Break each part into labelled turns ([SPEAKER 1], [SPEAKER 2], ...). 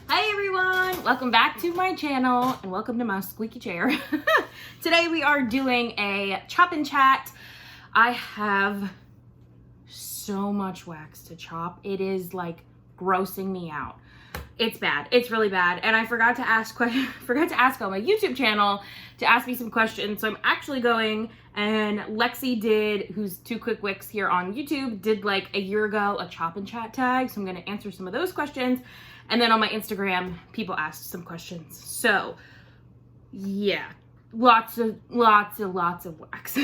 [SPEAKER 1] Hi everyone, welcome back to my channel and welcome to my squeaky chair. Today we are doing a chop and chat. I have so much wax to chop. It is like grossing me out. It's bad. It's really bad. And I forgot to ask on my YouTube channel to ask me some questions. So I'm actually going, and Lexi did, who's Two Quick Wicks here on YouTube, did like a year ago a chop and chat tag. So I'm going to answer some of those questions. And then on my Instagram, people asked some questions. So yeah, lots of wax.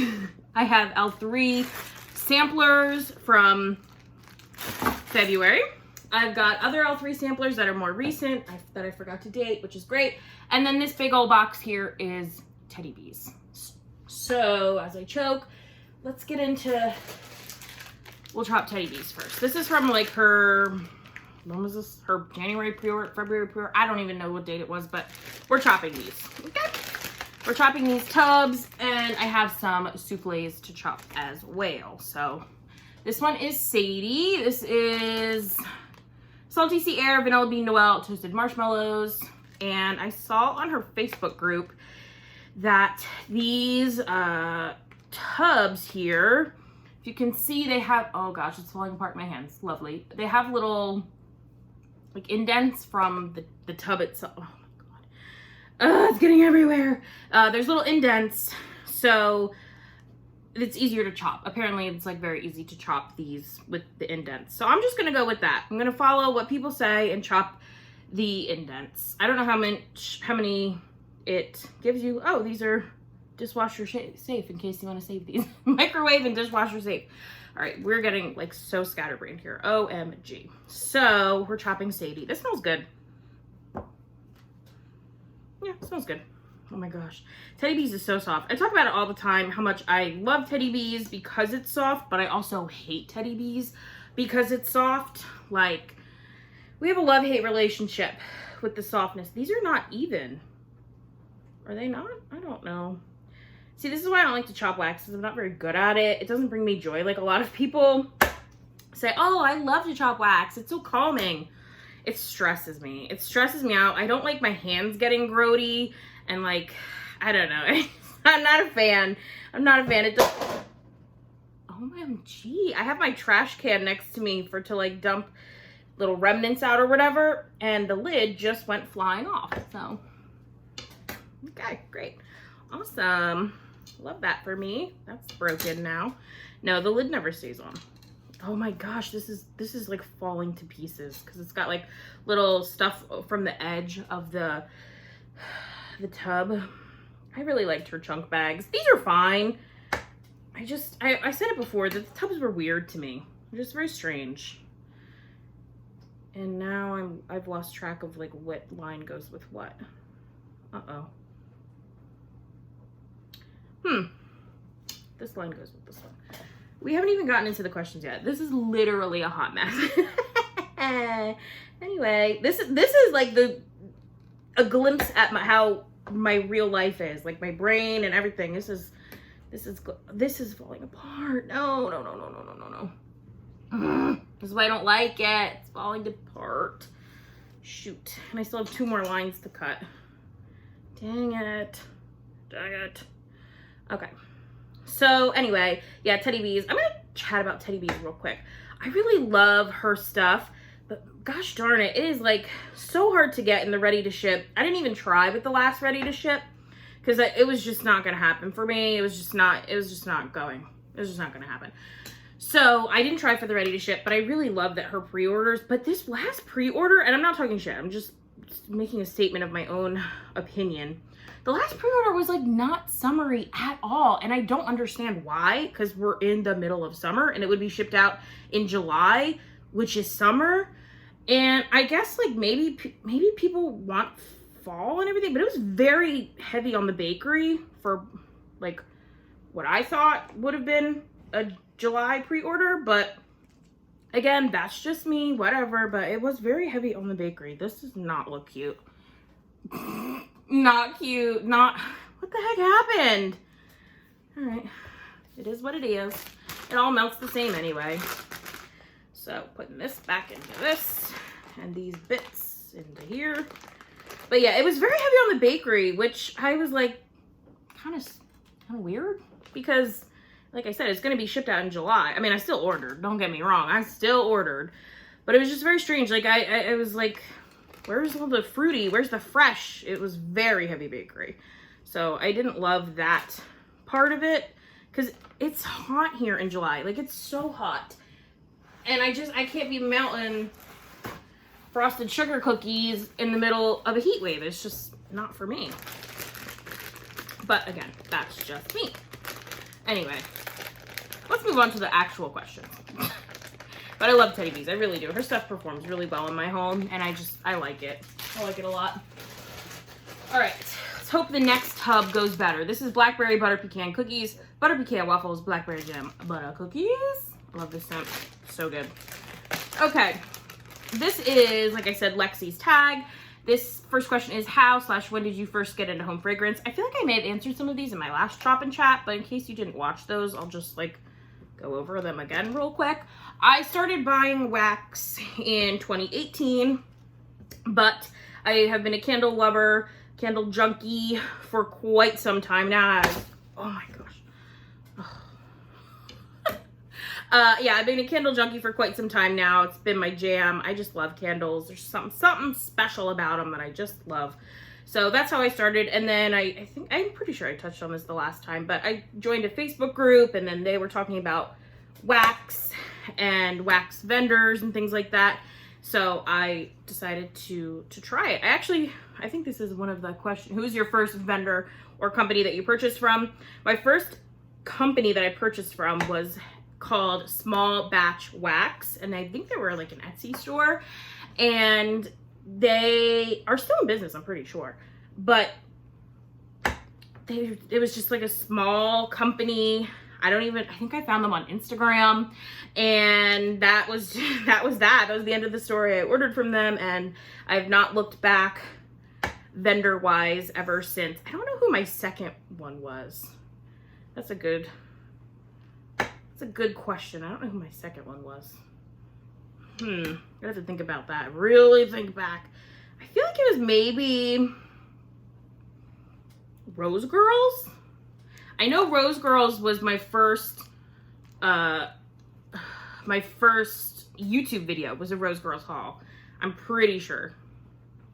[SPEAKER 1] I have L3 samplers from February. I've got other L3 samplers that are more recent that I forgot to date, which is great. And then this big old box here is Teddy Bees. So as I choke, let's get into, we'll chop Teddy Bees first. This is from like her, when was this? Her January pre-order, February pre-order. I don't even know what date it was, but we're chopping these. Okay. We're chopping these tubs, and I have some souffles to chop as well. So this one is Sadie. This is Salty Sea Air, Vanilla Bean Noel, Toasted Marshmallows. And I saw on her Facebook group that these tubs here, if you can see, they have, oh gosh, it's falling apart in my hands. Lovely. They have little like indents from the tub itself. Oh my God. It's getting everywhere. There's little indents, so it's easier to chop. Apparently it's like very easy to chop these with the indents. So I'm just gonna go with that. I'm gonna follow what people say and chop the indents. I don't know how many it gives you. Oh, these are dishwasher safe in case you want to save these. Microwave and dishwasher safe. All right, we're getting like so scatterbrained here. OMG. So we're chopping Sadie. This smells good. Yeah, it smells good. Oh my gosh. Teddy Bees is so soft. I talk about it all the time, how much I love Teddy Bees because it's soft, but I also hate Teddy Bees because it's soft. Like, we have a love-hate relationship with the softness. These are not even. Are they not? I don't know. See, this is why I don't like to chop wax, because I'm not very good at it. It doesn't bring me joy. Like, a lot of people say, oh, I love to chop wax. It's so calming. It stresses me. It stresses me out. I don't like my hands getting grody. And like, I don't know. I'm not a fan. I'm not a fan. It does. OMG. I have my trash can next to me to like dump little remnants out or whatever. And the lid just went flying off. So, okay, great. Awesome. Love that for me. That's broken now. No, the lid never stays on. Oh my gosh, this is like falling to pieces because it's got like little stuff from the edge of the tub. I really liked her chunk bags. These are fine. I said it before, the tubs were weird to me. They're just very strange. And now I've lost track of like what line goes with what. Uh-oh. This line goes with this one. We haven't even gotten into the questions yet. This is literally a hot mess. Anyway, this is like a glimpse at how my real life is, like my brain and everything. This is falling apart. No. This is why I don't like it. It's falling apart. Shoot. And I still have 2 more lines to cut. Dang it. Okay. So anyway, yeah, Teddy Bees. I'm gonna chat about Teddy Bees real quick. I really love her stuff, but gosh darn it, it is like so hard to get in the ready to ship. I didn't even try with the last ready to ship because it was just not gonna happen for me. It was just not going. It was just not gonna happen. So I didn't try for the ready to ship, but I really love that her pre-orders. But this last pre-order, and I'm not talking shit, I'm just making a statement of my own opinion. The last pre-order was like not summery at all. And I don't understand why, because we're in the middle of summer and it would be shipped out in July, which is summer. And I guess like maybe people want fall and everything, but it was very heavy on the bakery for like what I thought would have been a July pre-order. But again, that's just me, whatever. But it was very heavy on the bakery. This does not look cute. Not cute. Not, what the heck happened? All right, it is what it is. It all melts the same anyway. So putting this back into this, and these bits this into here. But yeah, it was very heavy on the bakery, which I was like, kind of weird, because like I said, it's going to be shipped out in July. I mean, I still ordered, don't get me wrong, I still ordered, but it was just very strange. Like I was like, where's all the fruity, where's the fresh? It was very heavy bakery, so I didn't love that part of it, because it's hot here in July. Like, it's so hot, and I can't be melting frosted sugar cookies in the middle of a heat wave. It's just not for me. But again, that's just me. Anyway, let's move on to the actual question. But I love Teddy Bees, I really do. Her stuff performs really well in my home, and I like it. I like it a lot. All right, let's hope the next tub goes better. This is blackberry butter pecan cookies, butter pecan waffles, blackberry jam butter cookies. I love this scent, so good. Okay. This is, like I said, Lexi's tag. This first question is how/when did you first get into home fragrance? I feel like I may have answered some of these in my last Shop and Chat, but in case you didn't watch those, I'll just like go over them again real quick. I started buying wax in 2018, but I have been a candle lover, candle junkie for quite some time now. Oh my gosh. Yeah, I've been a candle junkie for quite some time now. It's been my jam. I just love candles. There's something special about them that I just love. So that's how I started. And then I'm pretty sure I touched on this the last time, but I joined a Facebook group, and then they were talking about wax and wax vendors and things like that. So I decided to try it. I think this is one of the questions. Who's your first vendor or company that you purchased from? My first company that I purchased from was called Small Batch Wax, and I think they were like an Etsy store, and they are still in business, I'm pretty sure, but it was just like a small company. I think I found them on Instagram, and that was the end of the story. I ordered from them, and I have not looked back vendor wise ever since. I don't know who my second one was. That's a good question. I don't know who my second one was. I have to think about that. Really think back. I feel like it was maybe Rose Girls. I know Rose Girls was my first YouTube video was a Rose Girls haul. I'm pretty sure.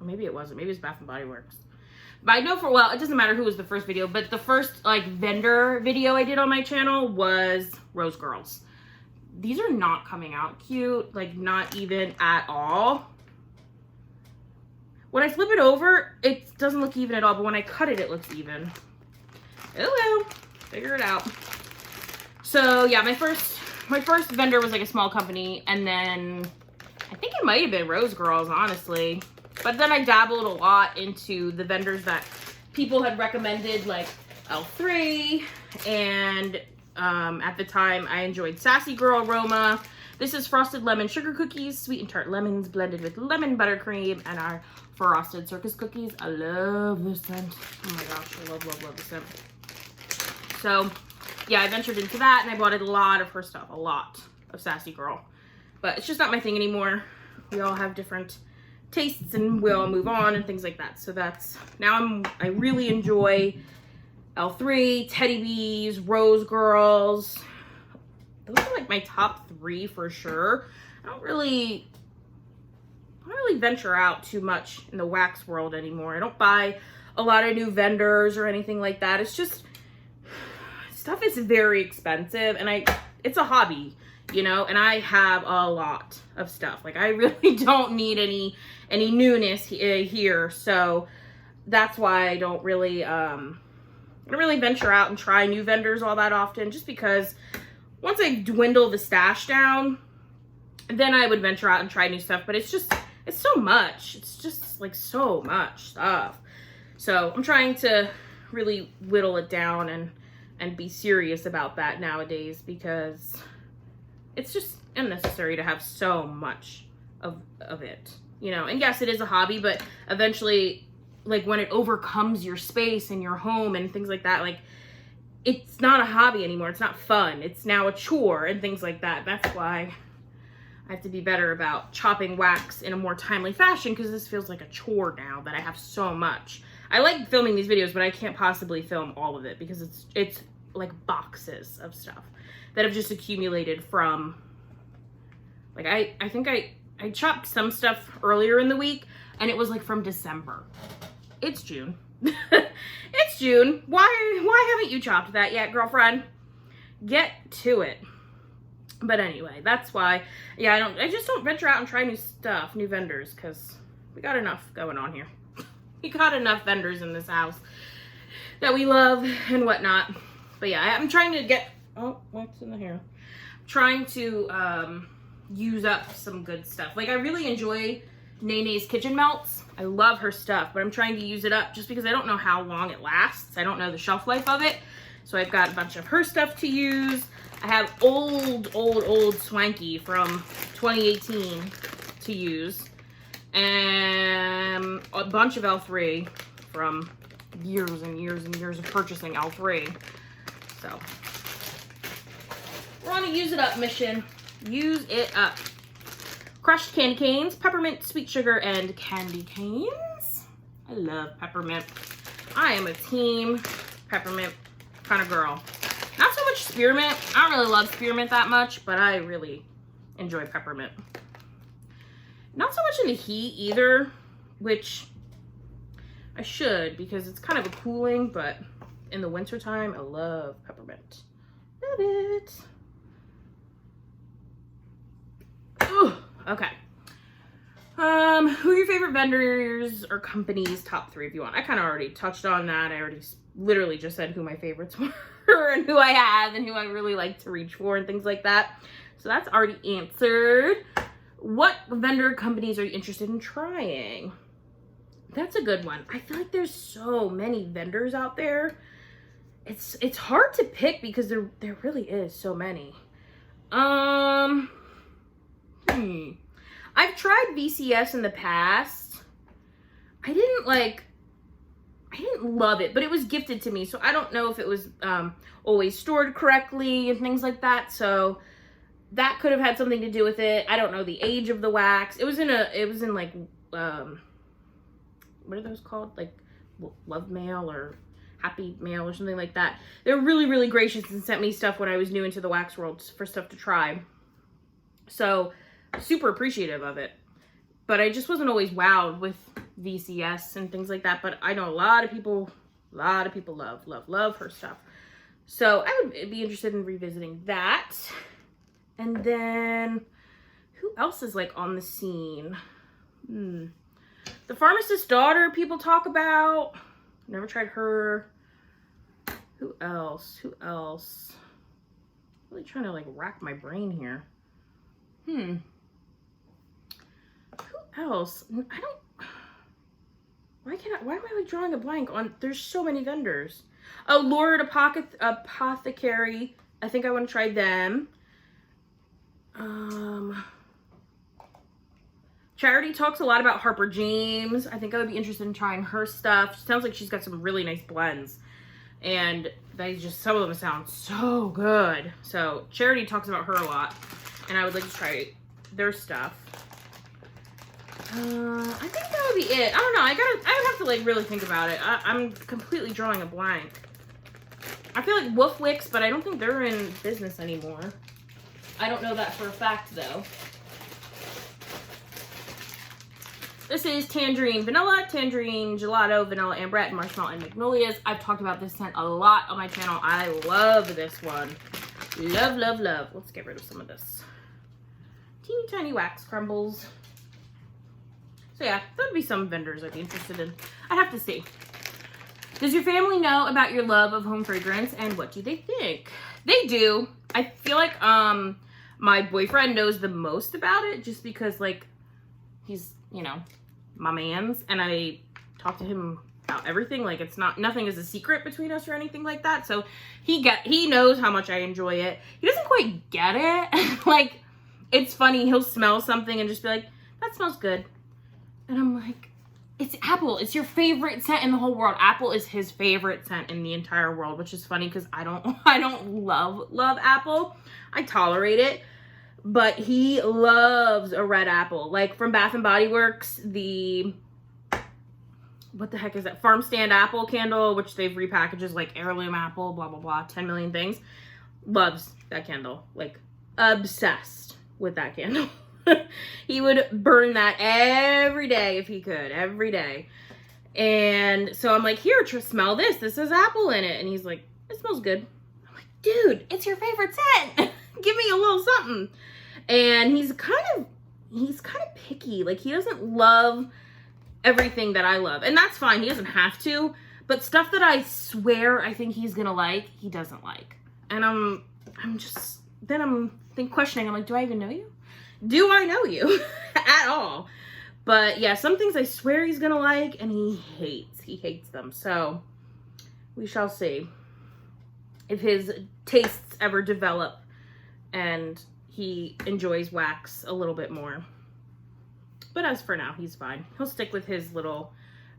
[SPEAKER 1] Or maybe it wasn't. Maybe it's Bath and Body Works. But I know it doesn't matter who was the first video, but the first like vendor video I did on my channel was Rose Girls. These are not coming out cute, like not even at all. When I flip it over, it doesn't look even at all, but when I cut it, it looks even. Oh well, figure it out. So yeah, my first vendor was like a small company, and then I think it might have been Rose Girls, honestly. But then I dabbled a lot into the vendors that people had recommended, like L3, and at the time I enjoyed Sassy Girl Aroma. This is Frosted Lemon Sugar Cookies, sweet and tart lemons blended with lemon buttercream, and our Frosted Circus Cookies. I love this scent. Oh my gosh, I love this scent. So yeah, I ventured into that, and I bought a lot of her stuff, a lot of Sassy Girl. But it's just not my thing anymore. We all have different tastes, and we'll move on and things like that. So I really enjoy L3, Teddy Bees, Rose Girls. Those are like my top 3 for sure. I don't really venture out too much in the wax world anymore. I don't buy a lot of new vendors or anything like that. It's just stuff is very expensive, and it's a hobby, you know, and I have a lot of stuff. Like, I really don't need any newness here. So that's why I don't really venture out and try new vendors all that often, just because once I dwindle the stash down, then I would venture out and try new stuff. But it's so much. It's just like so much stuff. So I'm trying to really whittle it down and be serious about that nowadays, because it's just unnecessary to have so much of it, you know. And yes, it is a hobby, but eventually, like, when it overcomes your space and your home and things like that, like, it's not a hobby anymore. It's not fun. It's now a chore and things like that. That's why I have to be better about chopping wax in a more timely fashion because this feels like a chore now that I have so much. I like filming these videos, but I can't possibly film all of it because it's like boxes of stuff that have just accumulated from, like, I think I chopped some stuff earlier in the week and it was like from December. It's June. It's June. Why haven't you chopped that yet, girlfriend? Get to it. But anyway, that's why, yeah, I just don't venture out and try new stuff, new vendors, because we got enough going on here. We got enough vendors in this house that we love and whatnot. But yeah, I'm trying to get, oh, what's in the hair? Trying to use up some good stuff. Like, I really enjoy Nene's Kitchen Melts. I love her stuff, but I'm trying to use it up just because I don't know how long it lasts. I don't know the shelf life of it. So I've got a bunch of her stuff to use. I have old Swanky from 2018 to use. And a bunch of L3 from years and years and years of purchasing L3. So we're on a use it up mission. Use it up. Crushed candy canes, peppermint, sweet sugar, and candy canes. I love peppermint. I am a team peppermint kind of girl. Not so much spearmint. I don't really love spearmint that much, but I really enjoy peppermint. Not so much in the heat either, which I should because it's kind of a cooling, but in the wintertime, I love peppermint. Love it. Ooh, okay. Who are your favorite vendors or companies? Top 3 if you want. I kind of already touched on that. I already literally just said who my favorites were and who I have and who I really like to reach for and things like that. So that's already answered. What vendor companies are you interested in trying? That's a good one. I feel like there's so many vendors out there. It's hard to pick because there really is so many. I've tried VCS in the past. I didn't love it, but it was gifted to me, so I don't know if it was always stored correctly and things like that. So that could have had something to do with it. I don't know the age of the wax. It was in like what are those called? Like Love Mail or Happy Mail or something like that. They were really, really gracious and sent me stuff when I was new into the wax world for stuff to try. So super appreciative of it. But I just wasn't always wowed with VCS and things like that. But I know a lot of people love her stuff. So I would be interested in revisiting that. And then who else is like on the scene? The Pharmacist's Daughter people talk about. Never tried her. Who else? Really trying to like rack my brain here. Who else? Why am I like drawing a blank on, there's so many vendors. Oh, Lord Apothecary. I think I want to try them. Charity talks a lot about Harper James. I think I would be interested in trying her stuff. Sounds like she's got some really nice blends. And some of them sound so good. So Charity talks about her a lot. And I would like to try their stuff. I think that would be it. I don't know. I would have to like really think about it. I'm completely drawing a blank. I feel like Wolf Wicks, but I don't think they're in business anymore. I don't know that for a fact though. This is Tangerine Vanilla, Tangerine Gelato, Vanilla Ambrette, Marshmallow, and Magnolias. I've talked about this scent a lot on my channel. I love this one. Love, love, love. Let's get rid of some of this. Teeny tiny wax crumbles. So yeah, that would be some vendors I'd be interested in. I'd have to see. Does your family know about your love of home fragrance and what do they think? They do. I feel like my boyfriend knows the most about it just because like he's, you know, my man's and I talk to him about everything. Like nothing is a secret between us or anything like that. So he knows how much I enjoy it. He doesn't quite get it. Like it's funny, he'll smell something and just be like, that smells good. And I'm like, it's apple. It's your favorite scent in the whole world. Apple is his favorite scent in the entire world, which is funny because I don't love apple. I tolerate it, but he loves a red apple. Like from Bath and Body Works, the, what the heck is that? Farm stand apple candle, which they've repackaged as like heirloom apple, blah, blah, blah, 10 million things. Loves that candle. Like obsessed with that candle. He would burn that every day if he could, every day. And so I'm like, here, smell this. This has apple in it. And he's like, it smells good. I'm like, dude, it's your favorite scent. Give me a little something. And he's kind of picky. Like, he doesn't love everything that I love. And that's fine. He doesn't have to. But stuff that I swear I think he's gonna like, he doesn't like. And I'm questioning. I'm like, do I even know you? Do I know you at all? But yeah, some things I swear he's gonna like, and he hates them. So we shall see if his tastes ever develop and he enjoys wax a little bit more. But as for now, he's fine. He'll stick with his little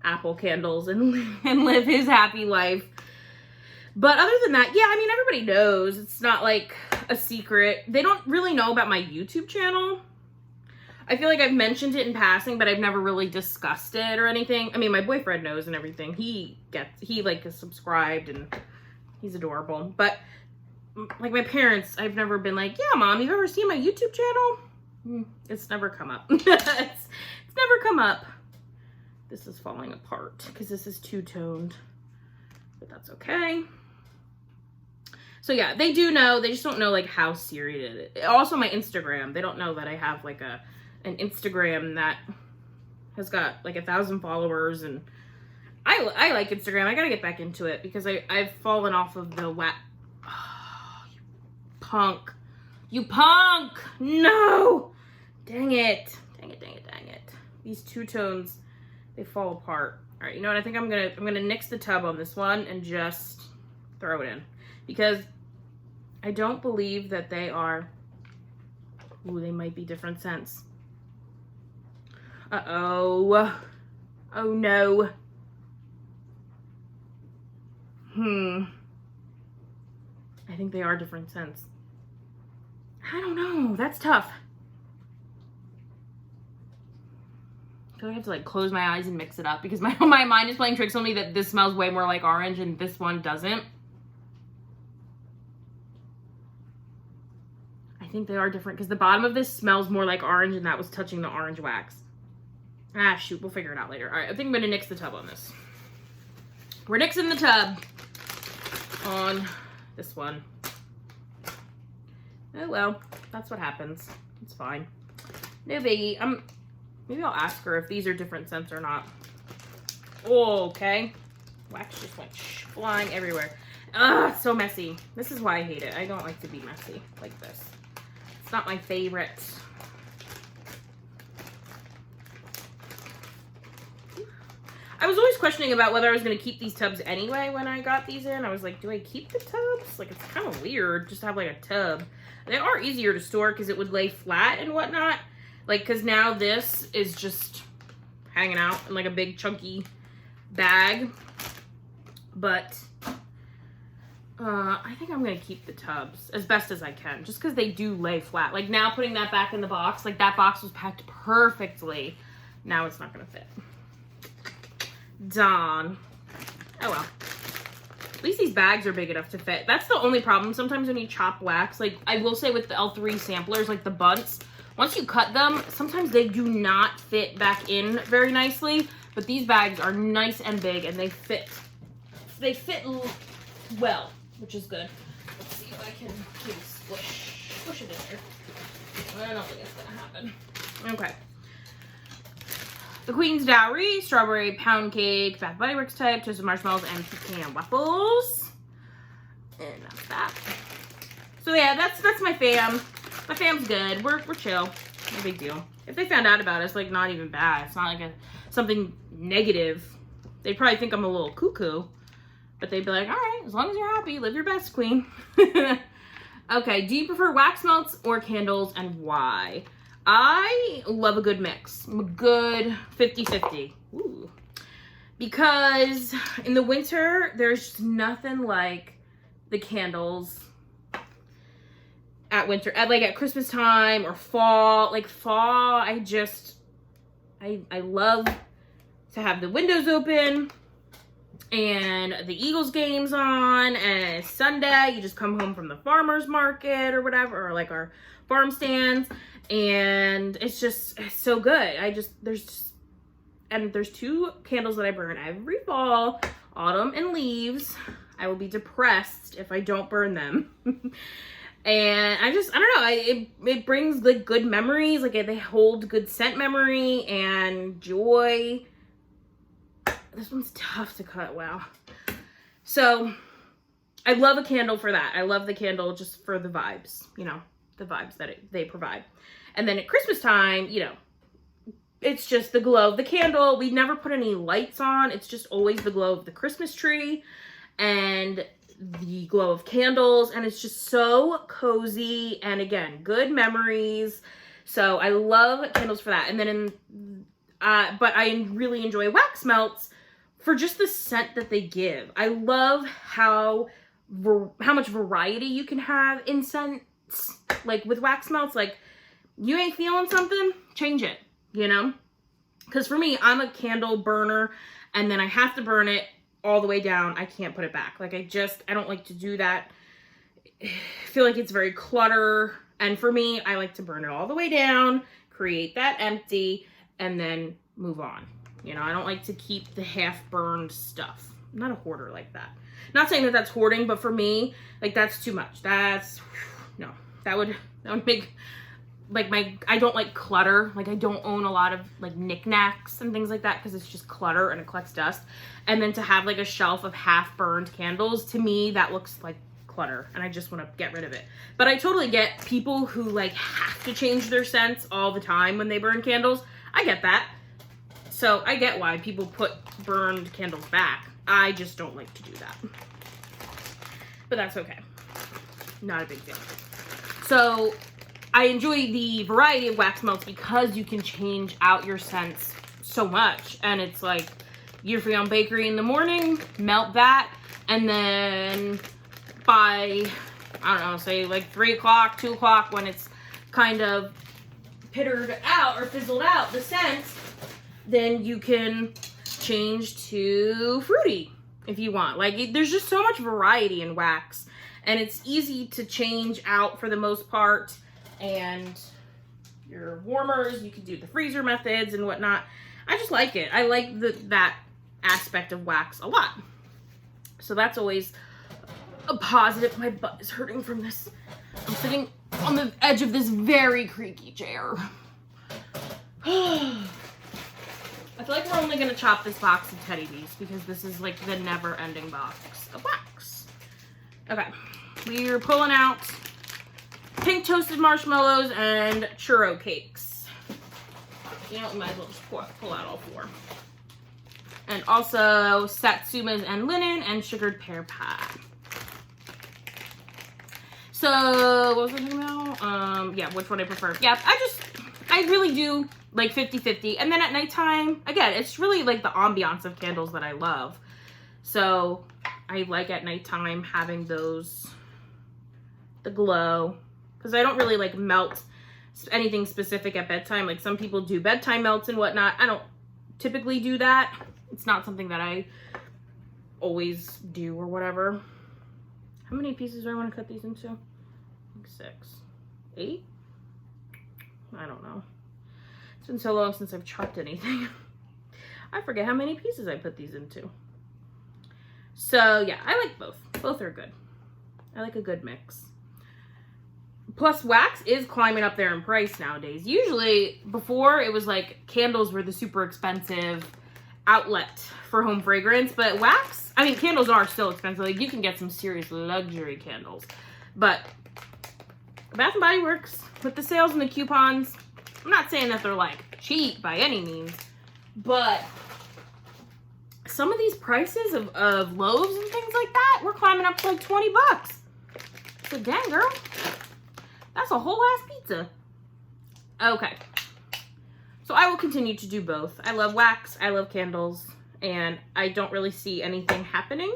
[SPEAKER 1] apple candles and live his happy life. But other than that, yeah, I mean, everybody knows. It's not like a secret. They don't really know about my YouTube channel. I feel like I've mentioned it in passing, but I've never really discussed it or anything. I mean, my boyfriend knows and everything. He like is subscribed and he's adorable. But like my parents, I've never been like, yeah, Mom, you've ever seen my YouTube channel? It's never come up. It's never come up. This is falling apart because this is two-toned, but that's okay. So yeah, they do know. They just don't know like how serious it is. Also my Instagram, they don't know that I have like an Instagram that has got like 1,000 followers, and I like Instagram. I gotta get back into it because I've fallen off of the oh, you punk, no, dang it. These two tones, they fall apart. All right, you know what? I think I'm gonna nix the tub on this one and just throw it in because I don't believe that they are. Ooh, they might be different scents. Uh-oh. Oh no. I think they are different scents. I don't know. That's tough. I feel like I have to like close my eyes and mix it up because my mind is playing tricks on me that this smells way more like orange and this one doesn't. I think they are different because the bottom of this smells more like orange and that was touching the orange wax. Ah, shoot. We'll figure it out later. All right. I think I'm going to nix the tub on this. We're nixing the tub on this one. Oh, well. That's what happens. It's fine. No biggie. Maybe I'll ask her if these are different scents or not. Oh, okay. Wax just went flying everywhere. Ugh, so messy. This is why I hate it. I don't like to be messy like this. It's not my favorite. I was always questioning about whether I was going to keep these tubs anyway when I got these in. I was like, do I keep the tubs? Like, it's kind of weird just to have, like, a tub. They are easier to store because it would lay flat and whatnot. Like, because now this is just hanging out in, like, a big chunky bag. But I think I'm going to keep the tubs as best as I can. Just because they do lay flat. Like, now putting that back in the box, like, that box was packed perfectly. Now it's not going to fit. Darn. Oh well. At least these bags are big enough to fit. That's the only problem. Sometimes when you chop wax, like I will say with the L3 samplers, like the bunts, once you cut them, sometimes they do not fit back in very nicely. But these bags are nice and big and they fit. They fit well, which is good. Let's see if I can maybe squish it in there. I don't think it's gonna happen. Okay. The Queen's Dowry, strawberry pound cake, Bath Body Works type, toasted marshmallows, and pecan waffles. And that's that. So yeah, that's my fam. My fam's good. We're chill. No big deal. If they found out about us, like not even bad. It's not like something negative. They'd probably think I'm a little cuckoo. But they'd be like, all right, as long as you're happy, live your best, Queen. Okay, do you prefer wax melts or candles and why? I love a good mix. A good 50-50. Ooh. Because in the winter, there's nothing like the candles. at winter, at Christmas time or fall. Like fall, I love to have the windows open and the Eagles game's on, and it's Sunday, you just come home from the farmer's market or whatever, or like our farm stands, and it's so good. There's 2 candles that I burn every fall, autumn and leaves. I will be depressed if I don't burn them. And I don't know, it brings like good memories, like they hold good scent memory and joy. This one's tough to cut, wow. So I love a candle for that. I love the candle just for the vibes, you know, the vibes that they provide. And then at Christmas time, you know, it's just the glow of the candle. We never put any lights on. It's just always the glow of the Christmas tree and the glow of candles. And it's just so cozy. And again, good memories. So I love candles for that. And then but I really enjoy wax melts for just the scent that they give. I love how much variety you can have in scents. Like with wax melts, like you ain't feeling something, change it, you know? Because for me, I'm a candle burner, and then I have to burn it all the way down. I can't put it back. Like I don't like to do that. I feel like it's very clutter. And for me, I like to burn it all the way down, create that empty, and then move on. You know, I don't like to keep the half-burned stuff. I'm not a hoarder like that. Not saying that that's hoarding, but for me, like that's too much. No, that would make, like I don't like clutter. Like I don't own a lot of like knickknacks and things like that because it's just clutter and it collects dust. And then to have like a shelf of half-burned candles, to me, that looks like clutter and I just want to get rid of it. But I totally get people who like have to change their scents all the time when they burn candles. I get that. So I get why people put burned candles back. I just don't like to do that. But that's okay. Not a big deal. So I enjoy the variety of wax melts because you can change out your scents so much. And it's like you're free on bakery in the morning, melt that, and then by, I don't know, say like 3 o'clock, 2 o'clock, when it's kind of pittered out or fizzled out, the scent, then you can change to fruity if you want. Like there's just so much variety in wax, and it's easy to change out for the most part. And your warmers, you can do the freezer methods and whatnot. I just like it. I like that aspect of wax a lot. So that's always a positive. My butt is hurting from this. I'm sitting on the edge of this very creaky chair. I feel like we're only going to chop this box of Teddy Bees because this is like the never-ending box of wax. Okay, we're pulling out pink toasted marshmallows and churro cakes. You know, we might as well just pull out all 4. And also satsumas and linen and sugared pear pie. So, what was I talking about? Yeah, which one I prefer. Yeah, I really do like 50-50. And then at nighttime, again, it's really like the ambiance of candles that I love. So I like at nighttime having those, the glow, because I don't really like melt anything specific at bedtime. Like some people do bedtime melts and whatnot. I don't typically do that. It's not something that I always do or whatever. How many pieces do I want to cut these into? I think 6, 8? I don't know. It's been so long since I've chopped anything. I forget how many pieces I put these into. So yeah, I like both. Both are good. I like a good mix. Plus wax is climbing up there in price nowadays. Usually before it was like candles were the super expensive outlet for home fragrance, but wax, I mean candles are still expensive. Like you can get some serious luxury candles, but Bath & Body Works with the sales and the coupons, I'm not saying that they're like cheap by any means, but some of these prices of loaves and things like that, we're climbing up to like 20 bucks. So dang girl, that's a whole ass pizza. Okay. So I will continue to do both. I love wax, I love candles, and I don't really see anything happening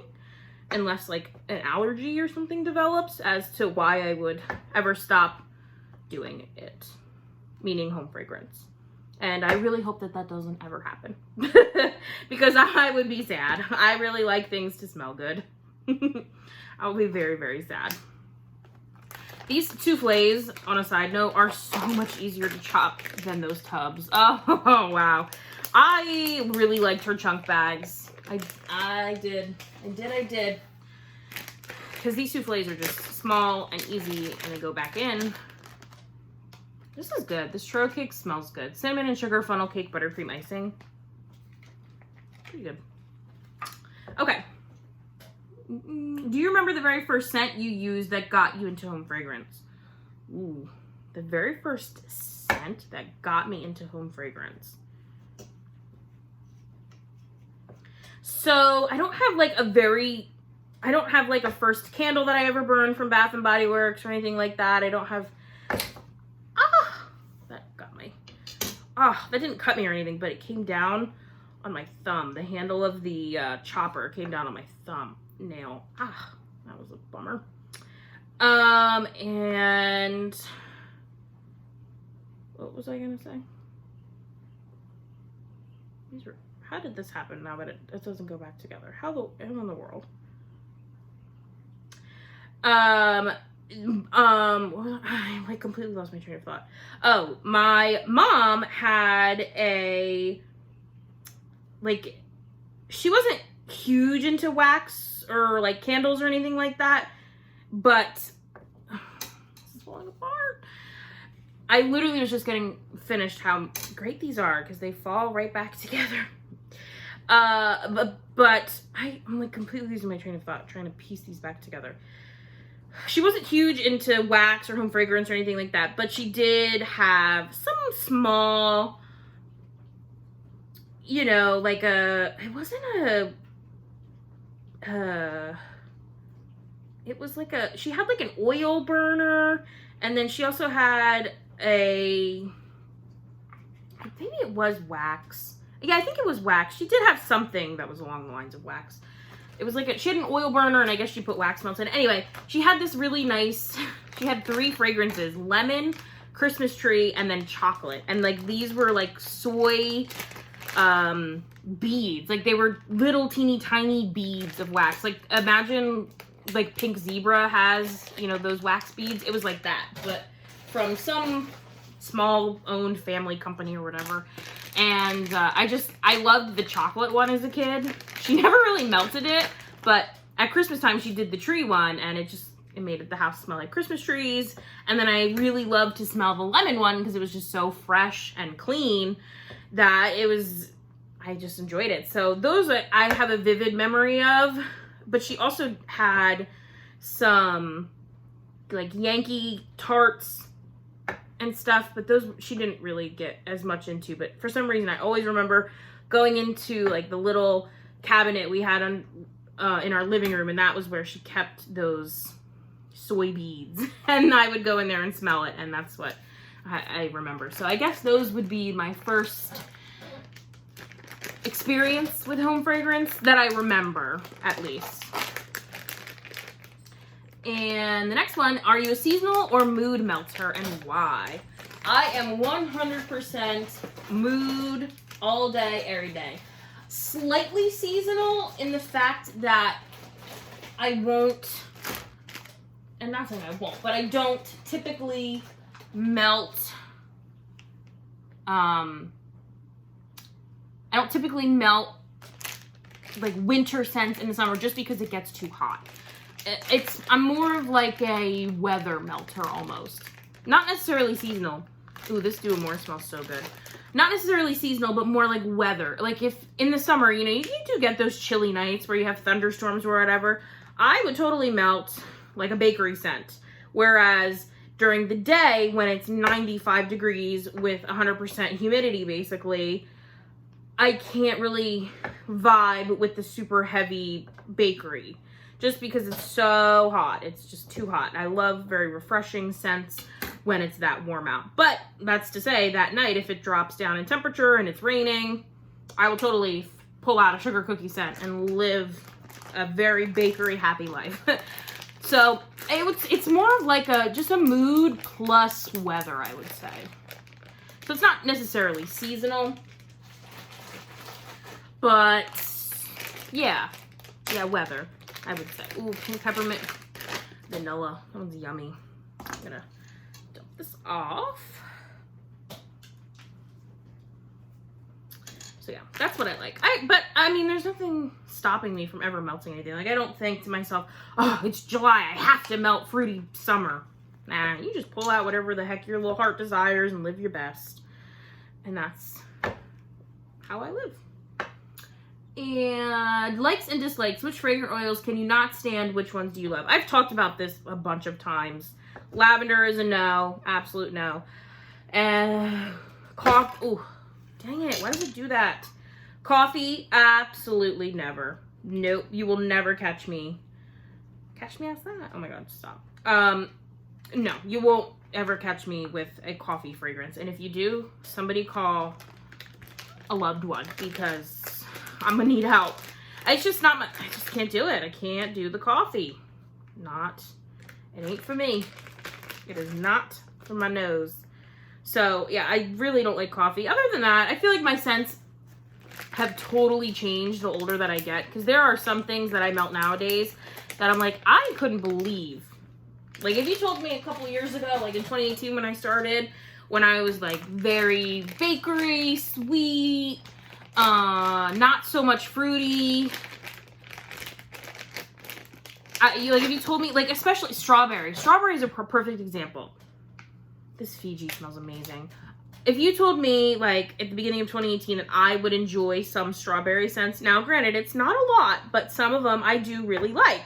[SPEAKER 1] unless like an allergy or something develops as to why I would ever stop doing it, meaning home fragrance. And I really hope that that doesn't ever happen because I would be sad. I really like things to smell good. I'll be very, very sad. These souffles, on a side note, are so much easier to chop than those tubs. Oh, wow. I really liked her chunk bags. I did. Because these souffles are just small and easy, and they go back in. This is good. This churro cake smells good. Cinnamon and sugar funnel cake buttercream icing. Pretty good. Okay. Do you remember the very first scent you used that got you into home fragrance? Ooh, the very first scent that got me into home fragrance. So I don't have like a first candle that I ever burned from Bath and Body Works or anything like that. I don't have, that didn't cut me or anything, but it came down on my thumb. The handle of the chopper came down on my thumb nail. That was a bummer. And what was I gonna say? How did this happen now that it doesn't go back together? How in the world? I like completely lost my train of thought. Oh, my mom had she wasn't huge into wax or like candles or anything like that, but this is falling apart. I literally was just getting finished how great these are because they fall right back together. But I'm like completely losing my train of thought trying to piece these back together. She wasn't huge into wax or home fragrance or anything like that, but she did have some small, you know, like it was like she had like an oil burner, and then she also had maybe it was wax. Yeah, I think it was wax. She did have something that was along the lines of wax. It was like she had an oil burner, and I guess she put wax melts in it. Anyway, she had this really nice, she had 3 fragrances: lemon, Christmas tree, and then chocolate. And like these were like soy beads. Like they were little teeny tiny beads of wax. Like imagine like Pink Zebra has, you know, those wax beads. It was like that, but from some small owned family company or whatever. And I loved the chocolate one as a kid. She never really melted it, but at Christmas time she did the tree one, and it made the house smell like Christmas trees. And then I really loved to smell the lemon one because it was just so fresh and clean that I just enjoyed it. So those I have a vivid memory of, but she also had some like Yankee tarts and stuff, but those she didn't really get as much into. But for some reason I always remember going into like the little cabinet we had in our living room, and that was where she kept those soy beads, and I would go in there and smell it, and that's what I remember. So I guess those would be my first experience with home fragrance that I remember, at least. And the next one, are you a seasonal or mood melter, and why? I am 100% mood all day, every day. Slightly seasonal in the fact that I won't, and not saying I won't, but I don't typically melt, like winter scents in the summer just because it gets too hot. I'm more of like a weather melter almost. Not necessarily seasonal. Ooh, this Do More smells so good. Not necessarily seasonal, but more like weather. Like if in the summer, you know, you do get those chilly nights where you have thunderstorms or whatever. I would totally melt like a bakery scent. Whereas during the day when it's 95 degrees with 100% humidity basically, I can't really vibe with the super heavy bakery. Just because it's so hot. It's just too hot. And I love very refreshing scents when it's that warm out. But that's to say that night, if it drops down in temperature and it's raining, I will totally pull out a sugar cookie scent and live a very bakery happy life. So it's more of like just a mood plus weather, I would say. So it's not necessarily seasonal, but yeah, weather, I would say. Ooh, pink peppermint vanilla. That one's yummy. I'm gonna dump this off. So yeah, that's what I like. But I mean, there's nothing stopping me from ever melting anything. Like, I don't think to myself, oh, it's July, I have to melt fruity summer. Nah, you just pull out whatever the heck your little heart desires and live your best. And that's how I live. And likes and dislikes. Which fragrant oils can you not stand? Which ones do you love? I've talked about this a bunch of times. Lavender is a no. Absolute no. And ooh. Dang it, why does it do that? Coffee, absolutely never. Nope, you will never catch me. Catch me outside? Oh my god, stop. No, you won't ever catch me with a coffee fragrance. And if you do, somebody call a loved one, because I'm gonna need help. It's just not I just can't do it. I can't do the coffee. It ain't for me. It is not for my nose. So, yeah, I really don't like coffee. Other than that, I feel like my scents have totally changed the older that I get. Because there are some things that I melt nowadays that I'm like, I couldn't believe. Like, if you told me a couple years ago, like in 2018 when I started, when I was like very bakery, sweet, not so much fruity. Like, if you told me, like, especially strawberry. Strawberry is a perfect example. This Fiji smells amazing. If you told me, like, at the beginning of 2018 that I would enjoy some strawberry scents, now granted, it's not a lot, but some of them I do really like.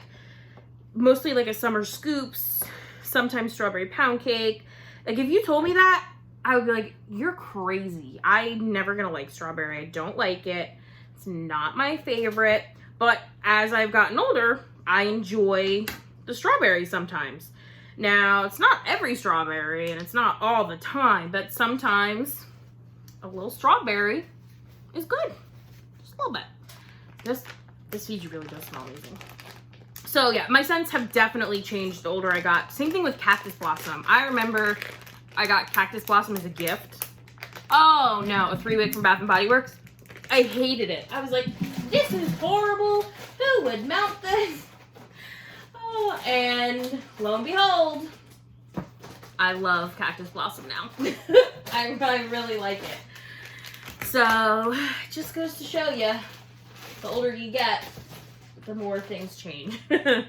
[SPEAKER 1] Mostly like a summer scoops, sometimes strawberry pound cake. Like, if you told me that, I would be like, you're crazy. I'm never gonna like strawberry. I don't like it. It's not my favorite. But as I've gotten older, I enjoy the strawberry sometimes. Now, it's not every strawberry, and it's not all the time, but sometimes a little strawberry is good. Just a little bit. This Fiji really does smell amazing. So, yeah, my scents have definitely changed the older I got. Same thing with Cactus Blossom. I remember I got Cactus Blossom as a gift. Oh, no, a 3-wick from Bath & Body Works. I hated it. I was like, this is horrible. Who would melt this? And lo and behold, I love Cactus Blossom now. I really like it. So, it just goes to show you, the older you get, the more things change. And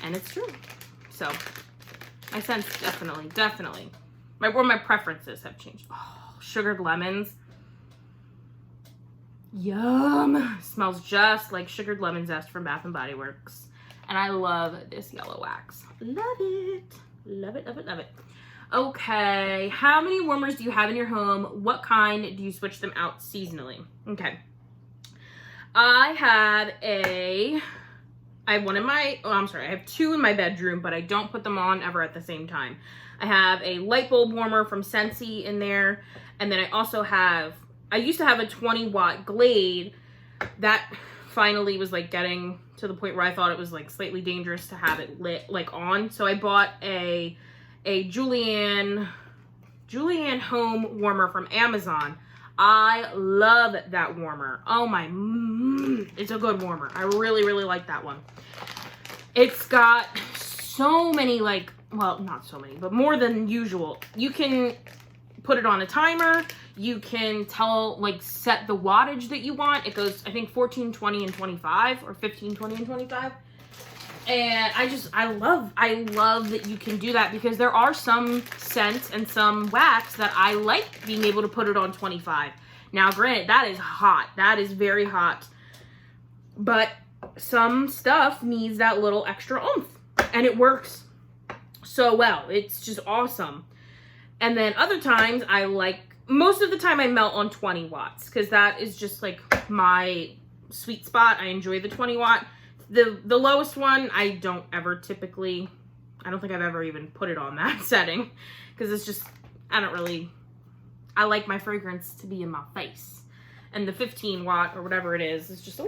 [SPEAKER 1] it's true. So, my scents definitely, my preferences have changed. Oh, sugared lemons. Yum. Smells just like sugared lemon zest from Bath & Body Works. And I love this yellow wax. Love it. Love it, love it, love it. Okay, how many warmers do you have in your home? What kind do you switch them out seasonally? Okay. I have one in my, I have 2 in my bedroom, but I don't put them on ever at the same time. I have a light bulb warmer from Scentsy in there. And then I also have, I used to have a 20-watt Glade that finally was like getting to the point where I thought it was like slightly dangerous to have it lit, like on. So I bought a Julianne home warmer from Amazon. I love that warmer. Oh my, it's a good warmer. I really, really like that one. It's got so many, like, well, not so many, but more than usual. You can put it on a timer. You can set the wattage that you want. It goes, I think, 14, 20, and 25, or 15, 20, and 25. And I love that you can do that, because there are some scents and some wax that I like being able to put it on 25. Now, granted, that is hot. That is very hot. But some stuff needs that little extra oomph, and it works so well. It's just awesome. And then other times most of the time I melt on 20 watts, because that is just like my sweet spot. I enjoy the 20 watt. The lowest one, I don't think I've ever even put it on that setting, because it's just, I like my fragrance to be in my face. And the 15 watt or whatever it is just a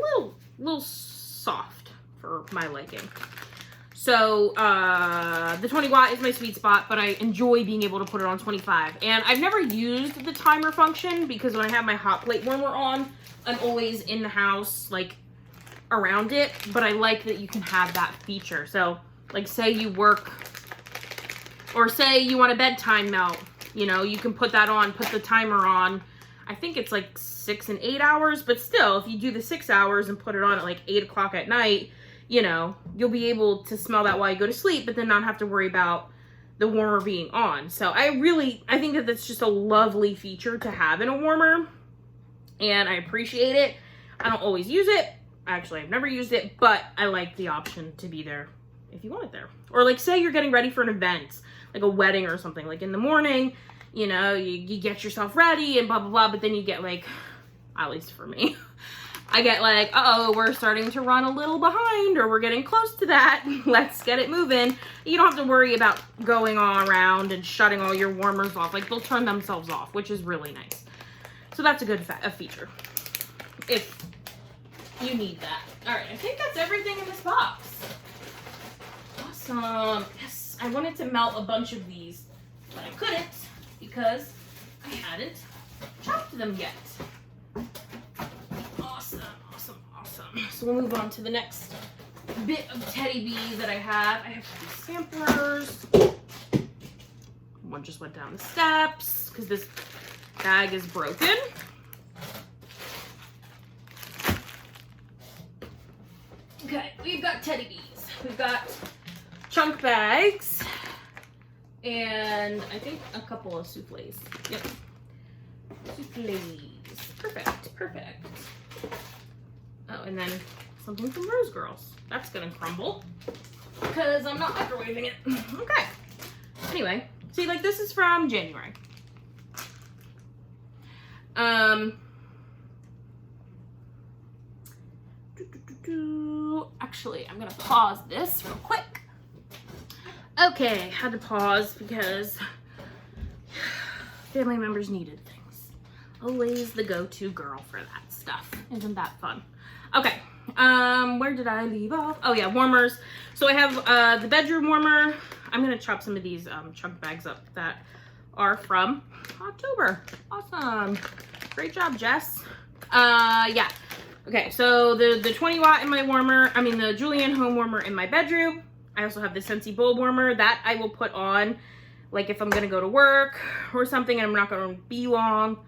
[SPEAKER 1] little soft. for my liking. So the 20 watt is my sweet spot, but I enjoy being able to put it on 25. And I've never used the timer function because when I have my hot plate warmer on, I'm always in the house, like, around it. But I like that you can have that feature. So, like, say you work, or say you want a bedtime melt, you know, you can put that on, put the timer on. I think it's like 6 and 8 hours, but still, if you do the 6 hours and put it on at like 8 o'clock at night, you know, you'll be able to smell that while you go to sleep, but then not have to worry about the warmer being on. So I think that that's just a lovely feature to have in a warmer, and I appreciate it. I don't always use it. Actually, I've never used it, but I like the option to be there if you want it there. Or like, say you're getting ready for an event, like a wedding or something, like in the morning, you know, you get yourself ready and blah, blah, blah, but then you get like, at least for me, I get like, uh-oh, we're starting to run a little behind, or we're getting close to that. Let's get it moving. You don't have to worry about going all around and shutting all your warmers off. Like, they'll turn themselves off, which is really nice. So that's a good feature if you need that. All right, I think that's everything in this box. Awesome. Yes, I wanted to melt a bunch of these, but I couldn't because I hadn't chopped them yet. So we'll move on to the next bit of teddy bees that I have. I have these samplers. One just went down the steps because this bag is broken. Okay, we've got teddy bees. We've got chunk bags and I think a couple of souffles. Yep. Souffles. Perfect, perfect. Oh, and then something from Rose Girls. That's gonna crumble because I'm not microwaving it. Okay. Anyway, see, like, this is from January. Actually, I'm gonna pause this real quick. Okay, had to pause because family members needed things. Always the go-to girl for that stuff. Isn't that fun? Okay, where did I leave off? Oh yeah, warmers. So I have the bedroom warmer. I'm gonna chop some of these chunk bags up that are from October. Awesome. Great job, Jess. Yeah. Okay, so the 20 watt in my warmer, I mean the Julian home warmer in my bedroom. I also have the Scentsy bulb warmer that I will put on, like if I'm gonna go to work or something and I'm not gonna be long.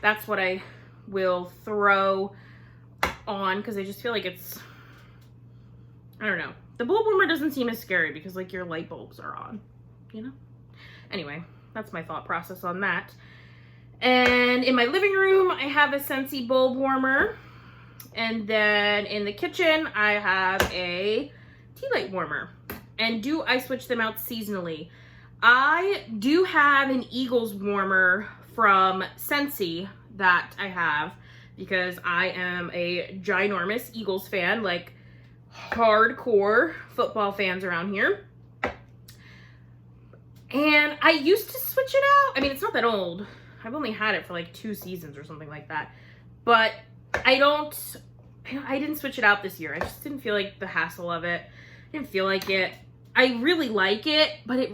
[SPEAKER 1] That's what I will throw on because I just feel like it's, I don't know. The bulb warmer doesn't seem as scary because like your light bulbs are on, you know? Anyway, that's my thought process on that. And in my living room, I have a Scentsy bulb warmer. And then in the kitchen, I have a tea light warmer. And do I switch them out seasonally? I do have an Eagles warmer from Scentsy that I have because I am a ginormous Eagles fan, like hardcore football fans around here. And I used to switch it out. I mean, it's not that old. I've only had it for like 2 seasons or something like that. But I didn't switch it out this year. I just didn't feel like the hassle of it. I didn't feel like it. I really like it, but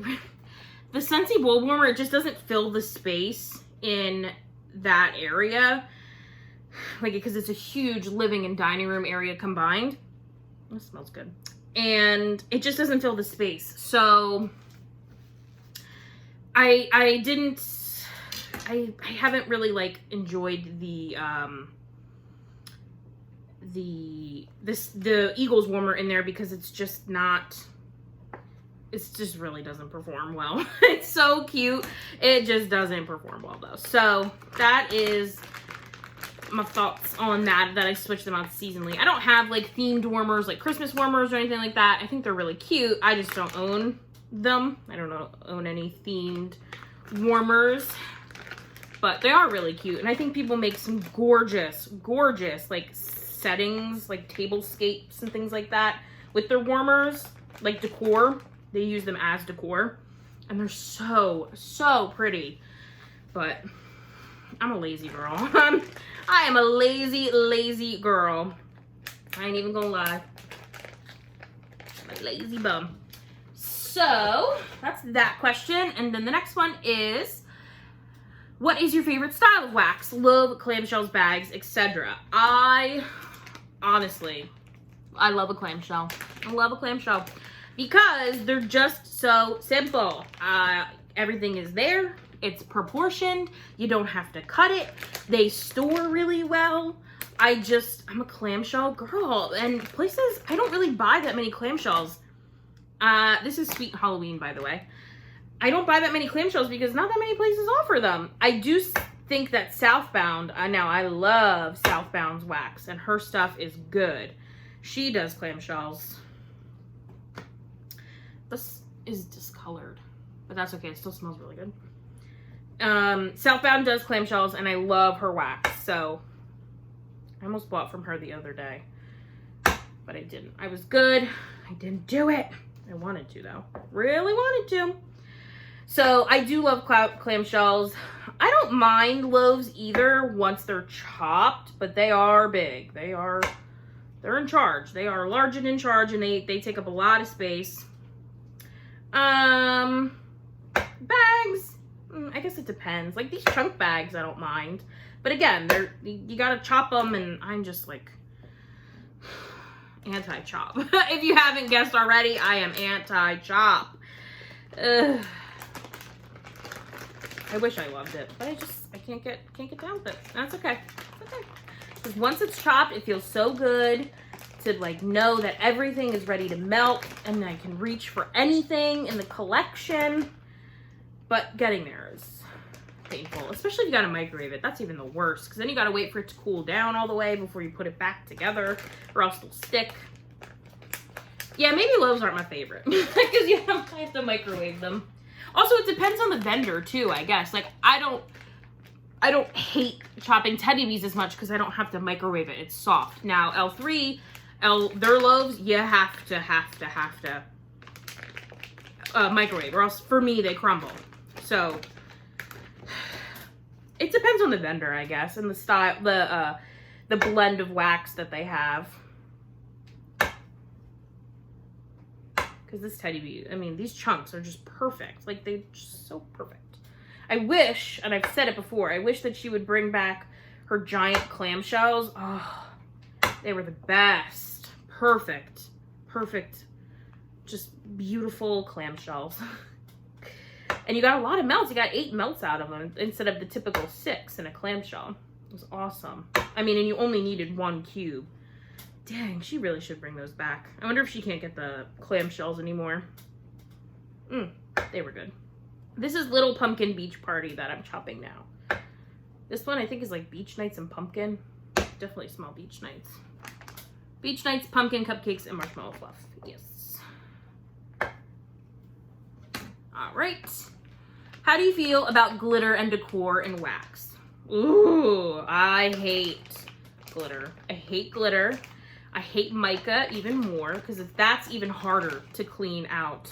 [SPEAKER 1] the Scentsy bulb warmer, it just doesn't fill the space in that area. Like, because it's a huge living and dining room area combined. It smells good. And it just doesn't fill the space. So I haven't really like enjoyed the Eagles warmer in there because it's just really doesn't perform well. It's so cute. It just doesn't perform well though. So that is my thoughts on that I switch them out seasonally. I don't have like themed warmers, like Christmas warmers or anything like that. I think they're really cute. I just don't own them. I don't own any themed warmers, but they are really cute. And I think people make some gorgeous like settings, like tablescapes and things like that with their warmers, like decor. They use them as decor and they're so pretty. But I'm a lazy girl. I am a lazy girl. I ain't even gonna lie. My lazy bum. So that's that question. And then the next one is, what is your favorite style of wax? Love clamshells, bags, etc. Honestly, I love a clamshell. I love a clamshell because they're just so simple. Everything is there. It's proportioned. You don't have to cut it. They store really well. I'm a clamshell girl. And places, I don't really buy that many clamshells. This is Sweet Halloween, by the way. I don't buy that many clamshells because not that many places offer them. I do think that Southbound, now I love Southbound's wax, and her stuff is good. She does clamshells. This is discolored, but that's okay. It still smells really good. Southbound does clamshells, and I love her wax. So I almost bought from her the other day, but I didn't. I was good. I didn't do it. I wanted to, though. Really wanted to. So I do love clamshells. I don't mind loaves either once they're chopped, but they are big. They're in charge. They are large and in charge, and they take up a lot of space. Bags, I guess it depends. Like these chunk bags, I don't mind. But again, you gotta chop them, and I'm just like anti-chop. If you haven't guessed already, I am anti-chop. I wish I loved it, but I can't get down with it. That's okay. It's okay. Because once it's chopped, it feels so good to like know that everything is ready to melt, and I can reach for anything in the collection. But getting there is painful, especially if you gotta microwave it. That's even the worst, because then you gotta wait for it to cool down all the way before you put it back together, or else it'll stick. Yeah, maybe loaves aren't my favorite because I have to microwave them. Also, it depends on the vendor too, I guess. Like I don't hate chopping Teddy Bees as much because I don't have to microwave it. It's soft. Now L3, their loaves, you have to microwave, or else for me they crumble. So it depends on the vendor, I guess, and the style, the blend of wax that they have. Because this Teddy Bee, I mean, these chunks are just perfect. Like, they're just so perfect. I wish, and I've said it before, I wish that she would bring back her giant clamshells. Oh, they were the best. Perfect. Perfect. Just beautiful clamshells. And you got a lot of melts. You got 8 melts out of them instead of the typical 6 in a clamshell. It was awesome. I mean, and you only needed 1 cube. Dang, she really should bring those back. I wonder if she can't get the clamshells anymore. They were good. This is Little Pumpkin Beach Party that I'm chopping now. This one I think is like Beach Nights and Pumpkin. Definitely smell Beach Nights. Beach Nights, pumpkin cupcakes, and marshmallow fluff. Yes. All right. How do you feel about glitter and decor and wax? Ooh, I hate glitter. I hate glitter. I hate mica even more because that's even harder to clean out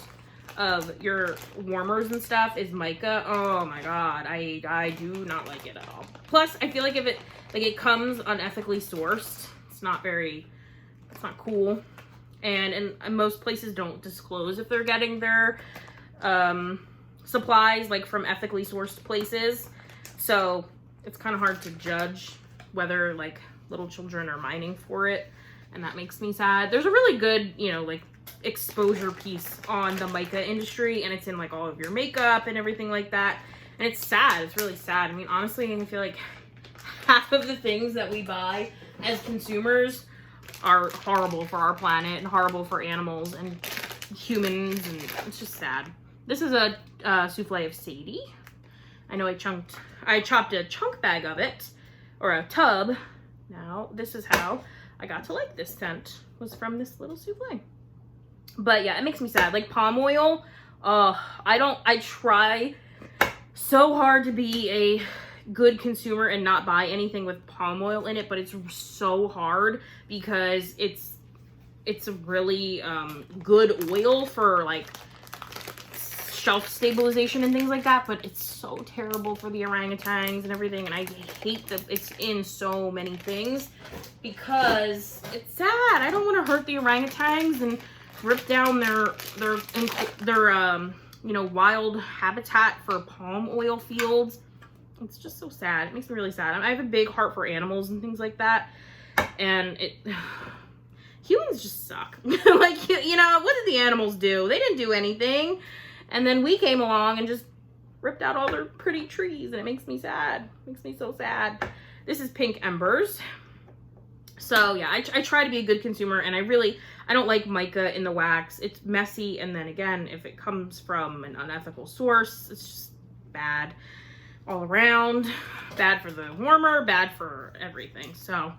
[SPEAKER 1] of your warmers and stuff is mica. Oh my god, I do not like it at all. Plus, I feel like if it comes unethically sourced, it's not cool. And most places don't disclose if they're getting their supplies like from ethically sourced places. So it's kind of hard to judge whether like little children are mining for it. And that makes me sad. There's a really good, like exposure piece on the mica industry, and it's in like all of your makeup and everything like that. And it's sad. It's really sad. I mean, honestly, I feel like half of the things that we buy as consumers are horrible for our planet and horrible for animals and humans, and it's just sad. This is a souffle of Sadie. I know I chopped a chunk bag of it, or a tub. Now, this is how I got to like this scent, was from this little souffle. But yeah, it makes me sad. Like palm oil, I try so hard to be a good consumer and not buy anything with palm oil in it, but it's so hard because it's a really good oil for like shelf stabilization and things like that, but it's so terrible for the orangutans and everything, and I hate that it's in so many things because it's sad. I don't want to hurt the orangutans, and ripped down their you know, wild habitat for palm oil fields. It's just so sad. It makes me really sad. I have a big heart for animals and things like that, and humans just suck. Like, you know, what did the animals do? They didn't do anything, and then we came along and just ripped out all their pretty trees, and it makes me sad. It makes me so sad. This is Pink Embers. So yeah, I try to be a good consumer, and I don't like mica in the wax. It's messy, and then again, if it comes from an unethical source, it's just bad all around. Bad for the warmer, bad for everything. So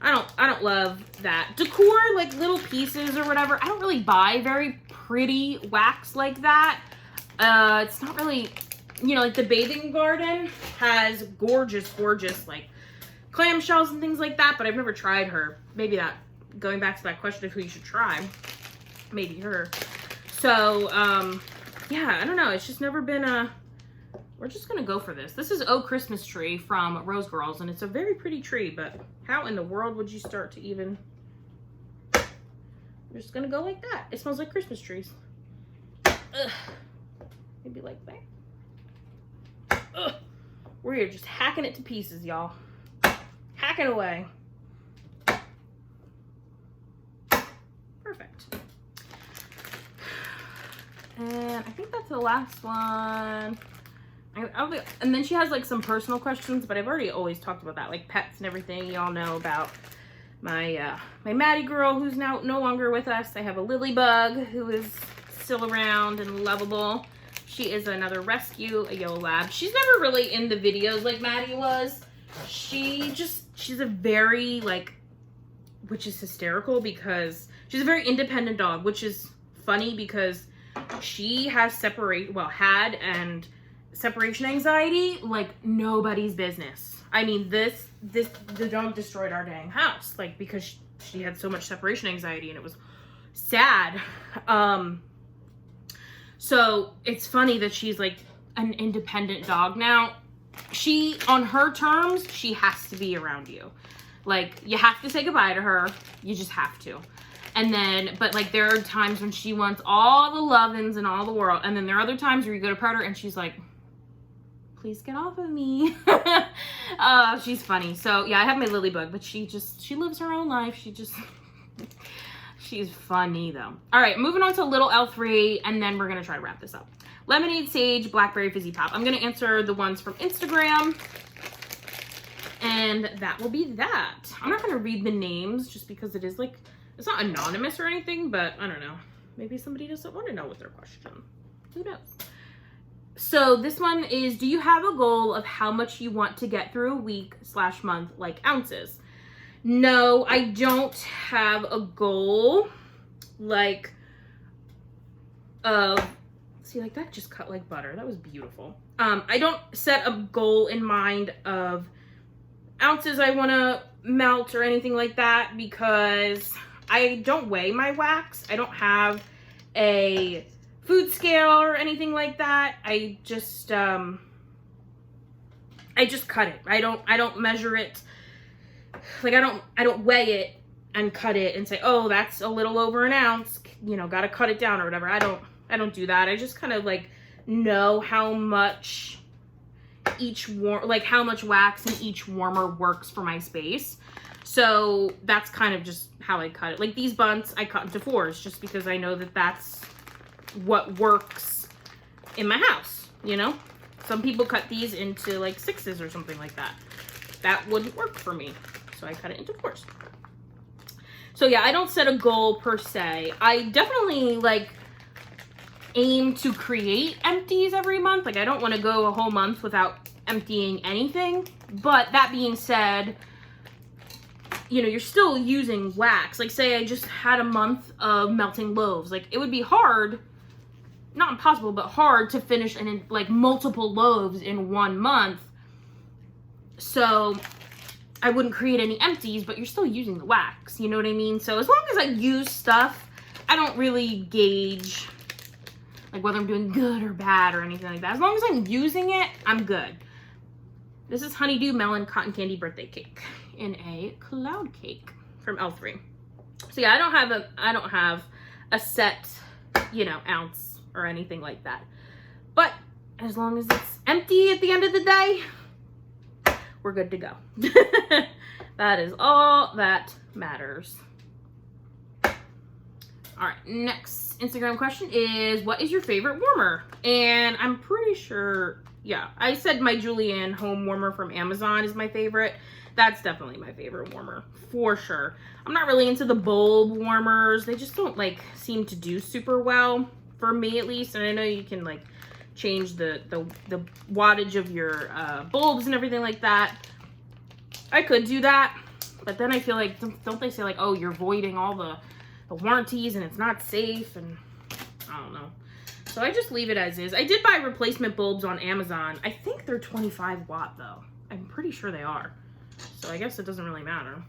[SPEAKER 1] I don't love that. Decor, like little pieces or whatever, I don't really buy very pretty wax like that. It's not really, you know, like the Bathing Garden has gorgeous, like clamshells and things like that, but I've never tried her. Maybe that, going back to that question of who you should try, maybe her. So, yeah, I don't know. It's just never been we're just gonna go for this. This is Oh Christmas Tree from Rose Girls, and it's a very pretty tree, but how in the world would you start to even, we're just gonna go like that. It smells like Christmas trees. Ugh. Maybe like that. Ugh. We're just hacking it to pieces, y'all. Hacking away. Perfect. And I think that's the last one. And then she has like some personal questions, but I've already always talked about that, like pets and everything. Y'all know about my my Maddie girl, who's now no longer with us. I have a Lily Bug who is still around and lovable. She is another rescue, a yellow lab. She's never really in the videos like Maddie was. She's a very, like, which is hysterical because she's a very independent dog, which is funny because she has had and separation anxiety like nobody's business. I mean, the dog destroyed our dang house, like, because she had so much separation anxiety, and it was sad. So it's funny that she's like an independent dog now. She, on her terms, she has to be around you. Like, you have to say goodbye to her. You just have to. And then, but like, there are times when she wants all the lovin's in all the world. And then there are other times where you go to pet her and she's like, please get off of me. She's funny. So yeah, I have my Lily Bug, but she lives her own life. She's funny though. All right, moving on to Little L3, and then we're gonna try to wrap this up. Lemonade, Sage, Blackberry, Fizzy Pop. I'm gonna answer the ones from Instagram, and that will be that. I'm not gonna read the names just because it is like, it's not anonymous or anything, but I don't know. Maybe somebody doesn't want to know what their question. Who knows? So this one is, do you have a goal of how much you want to get through a week/month, like ounces? No, I don't have a goal, like, see, like, that just cut like butter. That was beautiful. I don't set a goal in mind of ounces I want to melt or anything like that because I don't weigh my wax. I don't have a food scale or anything like that. I just cut it. I don't measure it. Like, I don't weigh it and cut it and say, oh, that's a little over an ounce, you know, gotta cut it down or whatever. I don't do that. I just kind of like know how much how much wax in each warmer works for my space. So that's kind of just how I cut it. Like these bunts, I cut into 4s just because I know that that's what works in my house, you know? Some people cut these into like 6s or something like that. That wouldn't work for me. So I cut it into 4s. So yeah, I don't set a goal per se. I definitely like aim to create empties every month. Like I don't want to go a whole month without emptying anything. But that being said, you know, you're still using wax. Like say I just had a month of melting loaves. Like it would be hard, not impossible, but hard to finish like multiple loaves in 1 month. So I wouldn't create any empties, but you're still using the wax. You know what I mean? So as long as I use stuff, I don't really gauge like whether I'm doing good or bad or anything like that. As long as I'm using it, I'm good. This is Honeydew Melon Cotton Candy Birthday Cake in a cloud cake from L3. So yeah, I don't have a set, you know, ounce or anything like that. But as long as it's empty at the end of the day, we're good to go. That is all that matters. All right, next Instagram question is, what is your favorite warmer? And I'm pretty sure, yeah, I said my Julienne home warmer from Amazon is my favorite. That's definitely my favorite warmer, for sure. I'm not really into the bulb warmers. They just don't, like, seem to do super well, for me at least. And I know you can, like, change the wattage of your bulbs and everything like that. I could do that, but then I feel like, don't they say, like, oh, you're voiding all the warranties and it's not safe, and I don't know. So I just leave it as is. I did buy replacement bulbs on Amazon. I think they're 25 watt though. I'm pretty sure they are. So I guess it doesn't really matter.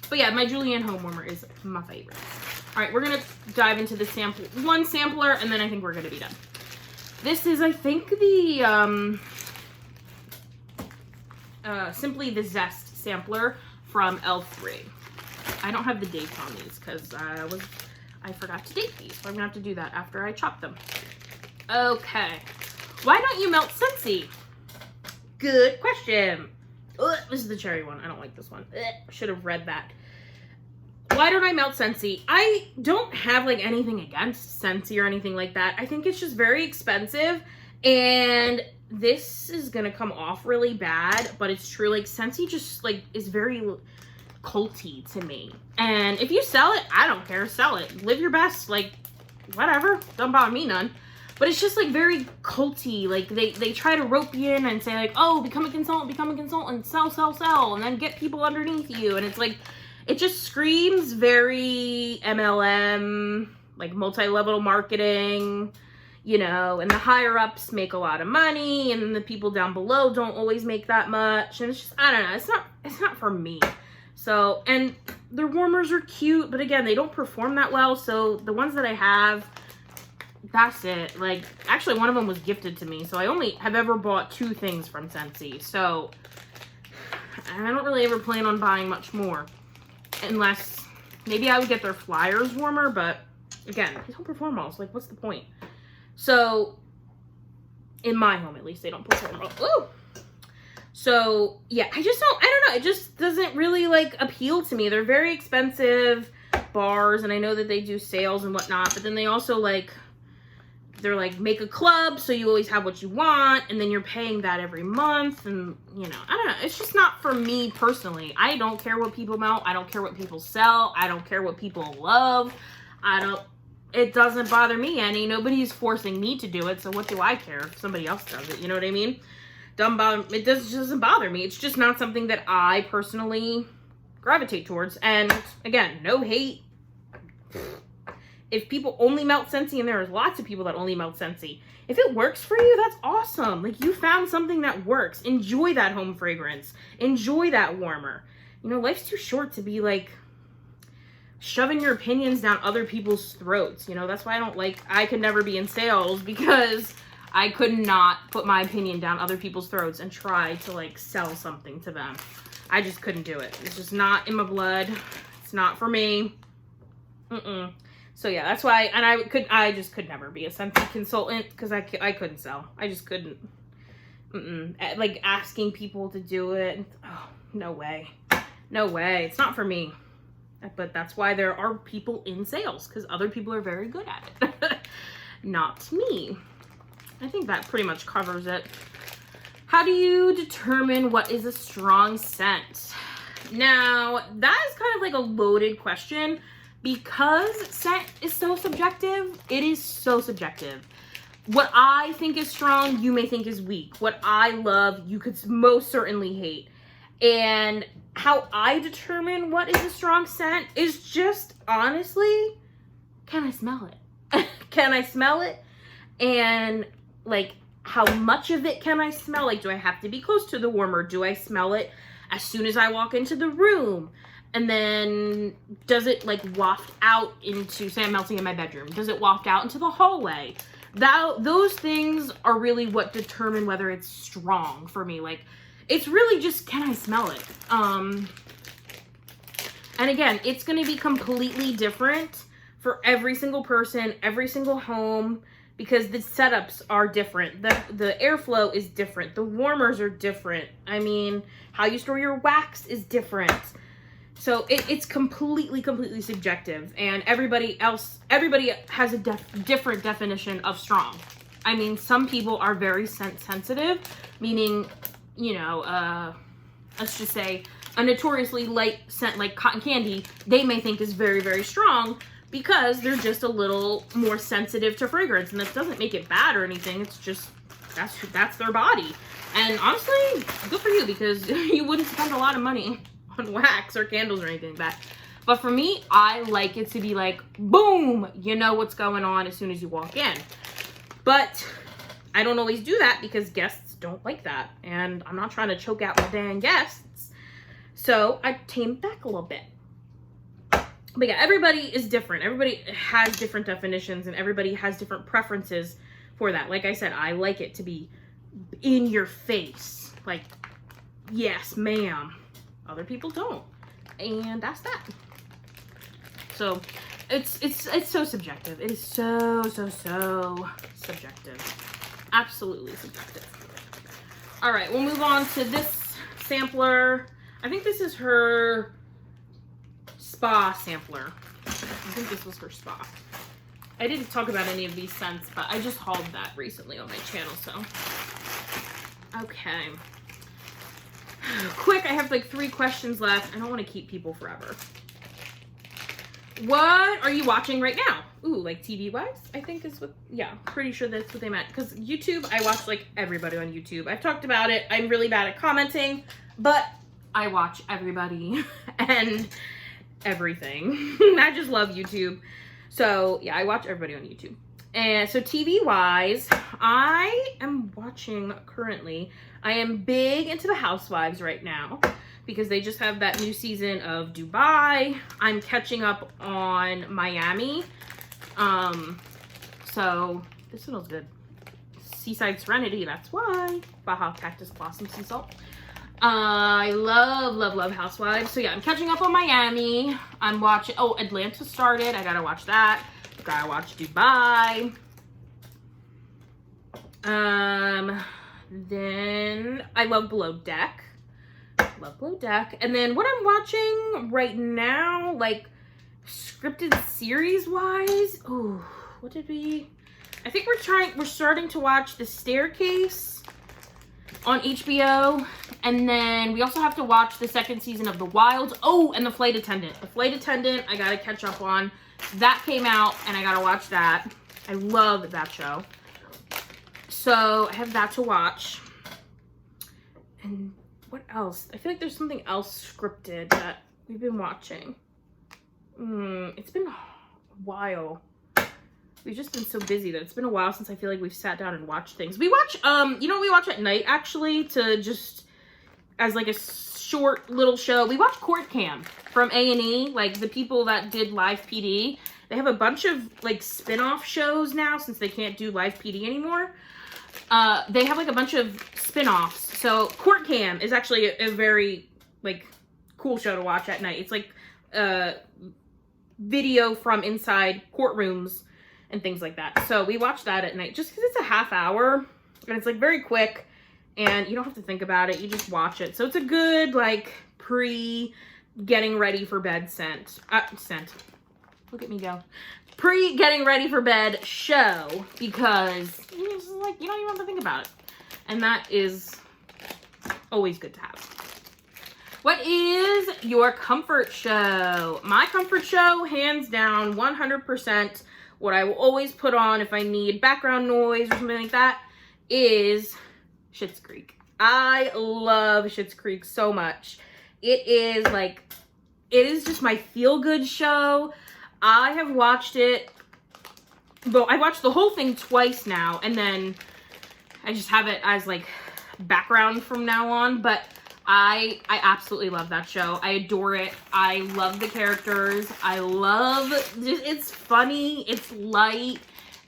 [SPEAKER 1] But yeah, my Julienne home warmer is my favorite. All right, we're gonna dive into the one sampler, and then I think we're gonna be done. This is, I think, the Simply the Zest sampler from L3. I don't have the dates on these because I forgot to date these, so I'm gonna have to do that after I chop them. Okay, why don't you melt Scentsy? Good question. Ugh, this is the cherry one. I don't like this one. Should have read that. Why don't I melt Scentsy? I don't have like anything against Scentsy or anything like that. I think it's just very expensive, and this is gonna come off really bad, but it's true. Like, Scentsy just like is very culty to me, and if you sell it, I don't care. Sell it, live your best, like, whatever, don't bother me none. But it's just like very culty. Like, they try to rope you in and say, like, oh, become a consultant, sell, and then get people underneath you, and it's like, it just screams very MLM, like multi-level marketing, you know, and the higher ups make a lot of money, and then the people down below don't always make that much, and it's just, I don't know, it's not for me. So, and their warmers are cute, but again, they don't perform that well. So the ones that I have, that's it. Like, actually, one of them was gifted to me, so I only have ever bought 2 things from Scentsy. So I don't really ever plan on buying much more, unless maybe I would get their Flyers warmer, but again, they don't perform well. So, like, what's the point? So in my home, at least, they don't perform well. Ooh. So, yeah, I don't know. It just doesn't really, like, appeal to me. They're very expensive bars, and I know that they do sales and whatnot, but then they also, like, they're, like, make a club, so you always have what you want, and then you're paying that every month, and, you know, I don't know. It's just not for me personally. I don't care what people melt. I don't care what people sell. I don't care what people love. It doesn't bother me any. Nobody's forcing me to do it, so what do I care if somebody else does it? You know what I mean? It doesn't bother me. It's just not something that I personally gravitate towards. And again, no hate. If people only melt Scentsy, and there's lots of people that only melt Scentsy, if it works for you, that's awesome. Like, you found something that works. Enjoy that home fragrance. Enjoy that warmer. You know, life's too short to be like shoving your opinions down other people's throats. You know, that's why I could never be in sales, because I could not put my opinion down other people's throats and try to, like, sell something to them. I just couldn't do it. It's just not in my blood. It's not for me. So yeah, that's why, and I just could never be a Scentsy consultant, because I couldn't sell. I just couldn't. Like, asking people to do it. Oh, no way. No way. It's not for me. But that's why there are people in sales, because other people are very good at it. Not me. I think that pretty much covers it. How do you determine what is a strong scent? Now, that is kind of like a loaded question, because scent is so subjective. It is so subjective. What I think is strong, you may think is weak. What I love, you could most certainly hate. And how I determine what is a strong scent is just, honestly, can I smell it? Can I smell it? And, like, how much of it can I smell? Like, do I have to be close to the warmer? Do I smell it as soon as I walk into the room? And then does it, like, waft out into, say I'm melting in my bedroom, does it waft out into the hallway? Those things are really what determine whether it's strong for me. Like, it's really just, can I smell it? And again, it's going to be completely different for every single person, every single home, because the setups are different. The airflow is different. The warmers are different. I mean, how you store your wax is different. So it's completely subjective, and everybody has a different definition of strong. I mean, some people are very scent sensitive, meaning, you know, let's just say a notoriously light scent like cotton candy, they may think is very, very strong because they're just a little more sensitive to fragrance, and that doesn't make it bad or anything. It's just, that's their body. And honestly, good for you, because you wouldn't spend a lot of money on wax or candles or anything like that. But for me, I like it to be like, boom, you know what's going on as soon as you walk in. But I don't always do that because guests don't like that. And I'm not trying to choke out my dang guests. So I tamed back a little bit. But yeah, everybody is different. Everybody has different definitions, and everybody has different preferences for that. Like I said, I like it to be in your face. Like, yes, ma'am. Other people don't, and that's that. So it's so subjective. It is so subjective. Absolutely subjective. All right, we'll move on to this sampler. I think this is her spa sampler. I think this was her spa. I didn't talk about any of these scents, but I just hauled that recently on my channel, so. Okay. Quick, I have like 3 questions left. I don't want to keep people forever. What are you watching right now? Ooh, like TV-wise, I think is what, yeah, pretty sure that's what they meant. Because YouTube, I watch like everybody on YouTube. I've talked about it. I'm really bad at commenting, but I watch everybody and everything. I just love YouTube. So yeah, I watch everybody on YouTube. And so TV-wise, I am watching currently, I am big into the Housewives right now because they just have that new season of Dubai. I'm catching up on Miami. So this smells good. Seaside Serenity, that's why. Baja Cactus Blossom Sea Salt. I love Housewives. So yeah, I'm catching up on Miami. I'm watching, oh, Atlanta started. I gotta watch that. Gotta watch Dubai. Then I love Below Deck. Love Below Deck. And then what I'm watching right now, like scripted series wise. Oh, what did we? I think we're starting to watch The Staircase on HBO. And then we also have to watch the 2nd season of The Wilds. Oh, and The Flight Attendant. The Flight Attendant, I gotta catch up on. That came out, and I gotta watch that. I love that show. So I have that to watch. And what else? I feel like there's something else scripted that we've been watching. It's been a while. We've just been so busy that it's been a while since I feel like we've sat down and watched things. We watch, you know what we watch at night, actually, to just, as like a short little show. We watch Court Cam from A&E, like the people that did Live PD. They have a bunch of like spin-off shows now since they can't do Live PD anymore. They have like a bunch of spin-offs. So Court Cam is actually a very like cool show to watch at night. It's like video from inside courtrooms and things like that. So we watch that at night just because it's a half hour and it's like very quick and you don't have to think about it. You just watch it. So it's a good like getting ready for bed scent. Look at me go. Getting ready for bed show because it's like you don't even have to think about it. And that is always good to have. What is your comfort show? My comfort show, hands down, 100%, what I will always put on if I need background noise or something like that, is Schitt's Creek. I love Schitt's Creek so much. It is just my feel-good show. I have watched it, well, I watched the whole thing twice now, and then I just have it as like background from now on, but I absolutely love that show. I adore it. I love the characters. It's funny. It's light.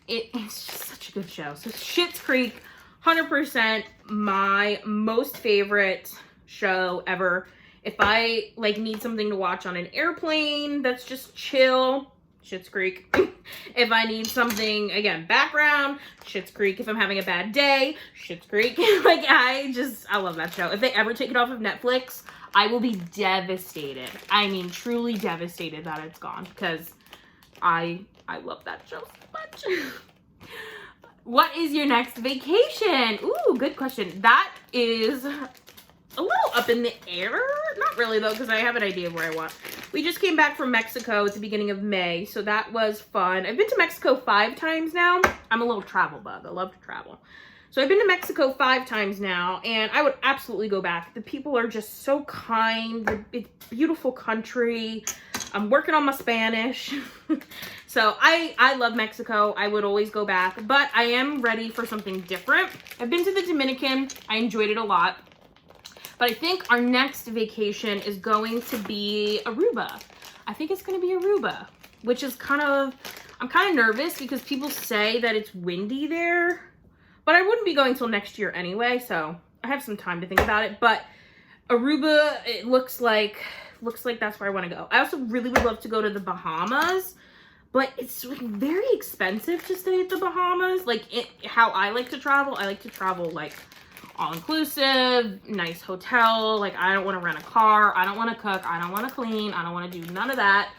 [SPEAKER 1] It's just such a good show. So Schitt's Creek, 100% my most favorite show ever. If I like need something to watch on an airplane that's just chill, Schitt's Creek. If I need something, again, background, Schitt's Creek. If I'm having a bad day, Schitt's Creek. Like, I love that show. If they ever take it off of Netflix, I will be devastated. I mean, truly devastated that it's gone, because I love that show so much. What is your next vacation? Ooh, good question. That is a little up in the air. Not really though, because I have an idea of where I want. We just came back from Mexico at the beginning of May, so that was fun. I've been to Mexico 5 times now. I'm a little travel bug. I love to travel. So I've been to Mexico 5 times now, and I would absolutely go back. The people are just so kind. It's a beautiful country. I'm working on my Spanish. So I love Mexico. I would always go back, but I am ready for something different. I've been to the Dominican. I enjoyed it a lot. But I think our next vacation is going to be Aruba. I think it's going to be Aruba, which is I'm kind of nervous because people say that it's windy there. But I wouldn't be going till next year anyway, so I have some time to think about it. But Aruba, it looks like that's where I want to go. I also really would love to go to the Bahamas, but it's like very expensive to stay at the Bahamas. Like how I like to travel like all-inclusive, nice hotel. Like, I don't want to rent a car. I don't want to cook. I don't want to clean. I don't want to do none of that.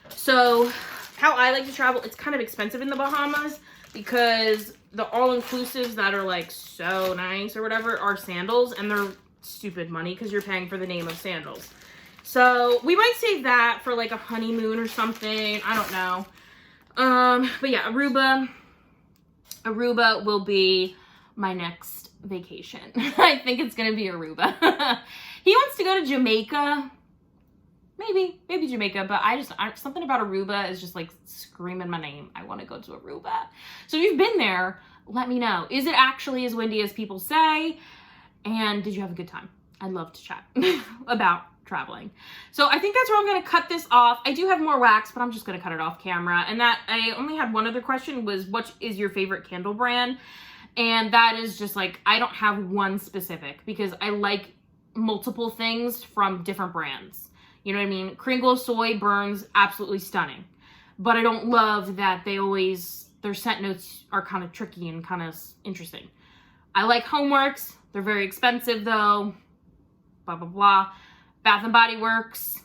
[SPEAKER 1] So how I like to travel, it's kind of expensive in the Bahamas because the all-inclusives that are like so nice or whatever are sandals, and they're stupid money because you're paying for the name of sandals. So we might save that for like a honeymoon or something. I don't know. But yeah, Aruba will be my next vacation. I think it's gonna be Aruba. He wants to go to Jamaica. Maybe Jamaica, but something about Aruba is just like screaming my name. I want to go to Aruba. So if you've been there, let me know. Is it actually as windy as people say? And did you have a good time? I'd love to chat about traveling. So I think that's where I'm going to cut this off. I do have more wax, but I'm just going to cut it off camera. And that I only had one other question, was what is your favorite candle brand? And that is just like, I don't have one specific because I like multiple things from different brands. You know what I mean? Kringle Soy burns absolutely stunning, but I don't love that their scent notes are kind of tricky and kind of interesting. I like Homeworks. They're very expensive though. Blah, blah, blah. Bath and Body Works.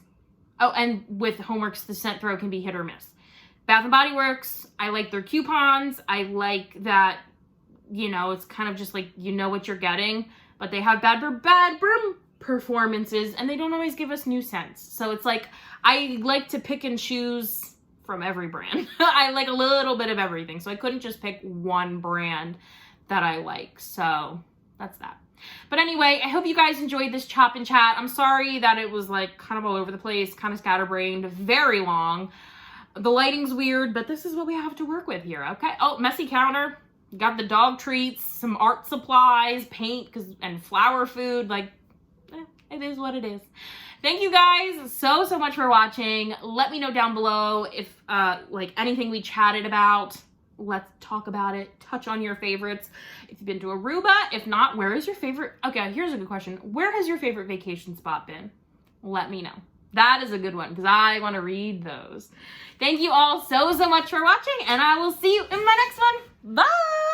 [SPEAKER 1] Oh, and with Homeworks, the scent throw can be hit or miss. Bath and Body Works, I like their coupons. I like that, you know, it's kind of just like, you know what you're getting, but they have bad broom performances and they don't always give us new scents. So it's like, I like to pick and choose from every brand. I like a little bit of everything. So I couldn't just pick one brand that I like. So that's that. But anyway, I hope you guys enjoyed this chop and chat. I'm sorry that it was like kind of all over the place, kind of scatterbrained, very long. The lighting's weird, but this is what we have to work with here, okay? Oh, messy counter. Got the dog treats, some art supplies, paint, and flower food. Like, it is what it is. Thank you guys so much for watching. Let me know down below if like anything we chatted about. Let's talk about it. Touch on your favorites. If you've been to Aruba, if not, where is your favorite? Okay, here's a good question. Where has your favorite vacation spot been? Let me know. That is a good one because I want to read those. Thank you all so much for watching, and I will see you in my next one. Bye!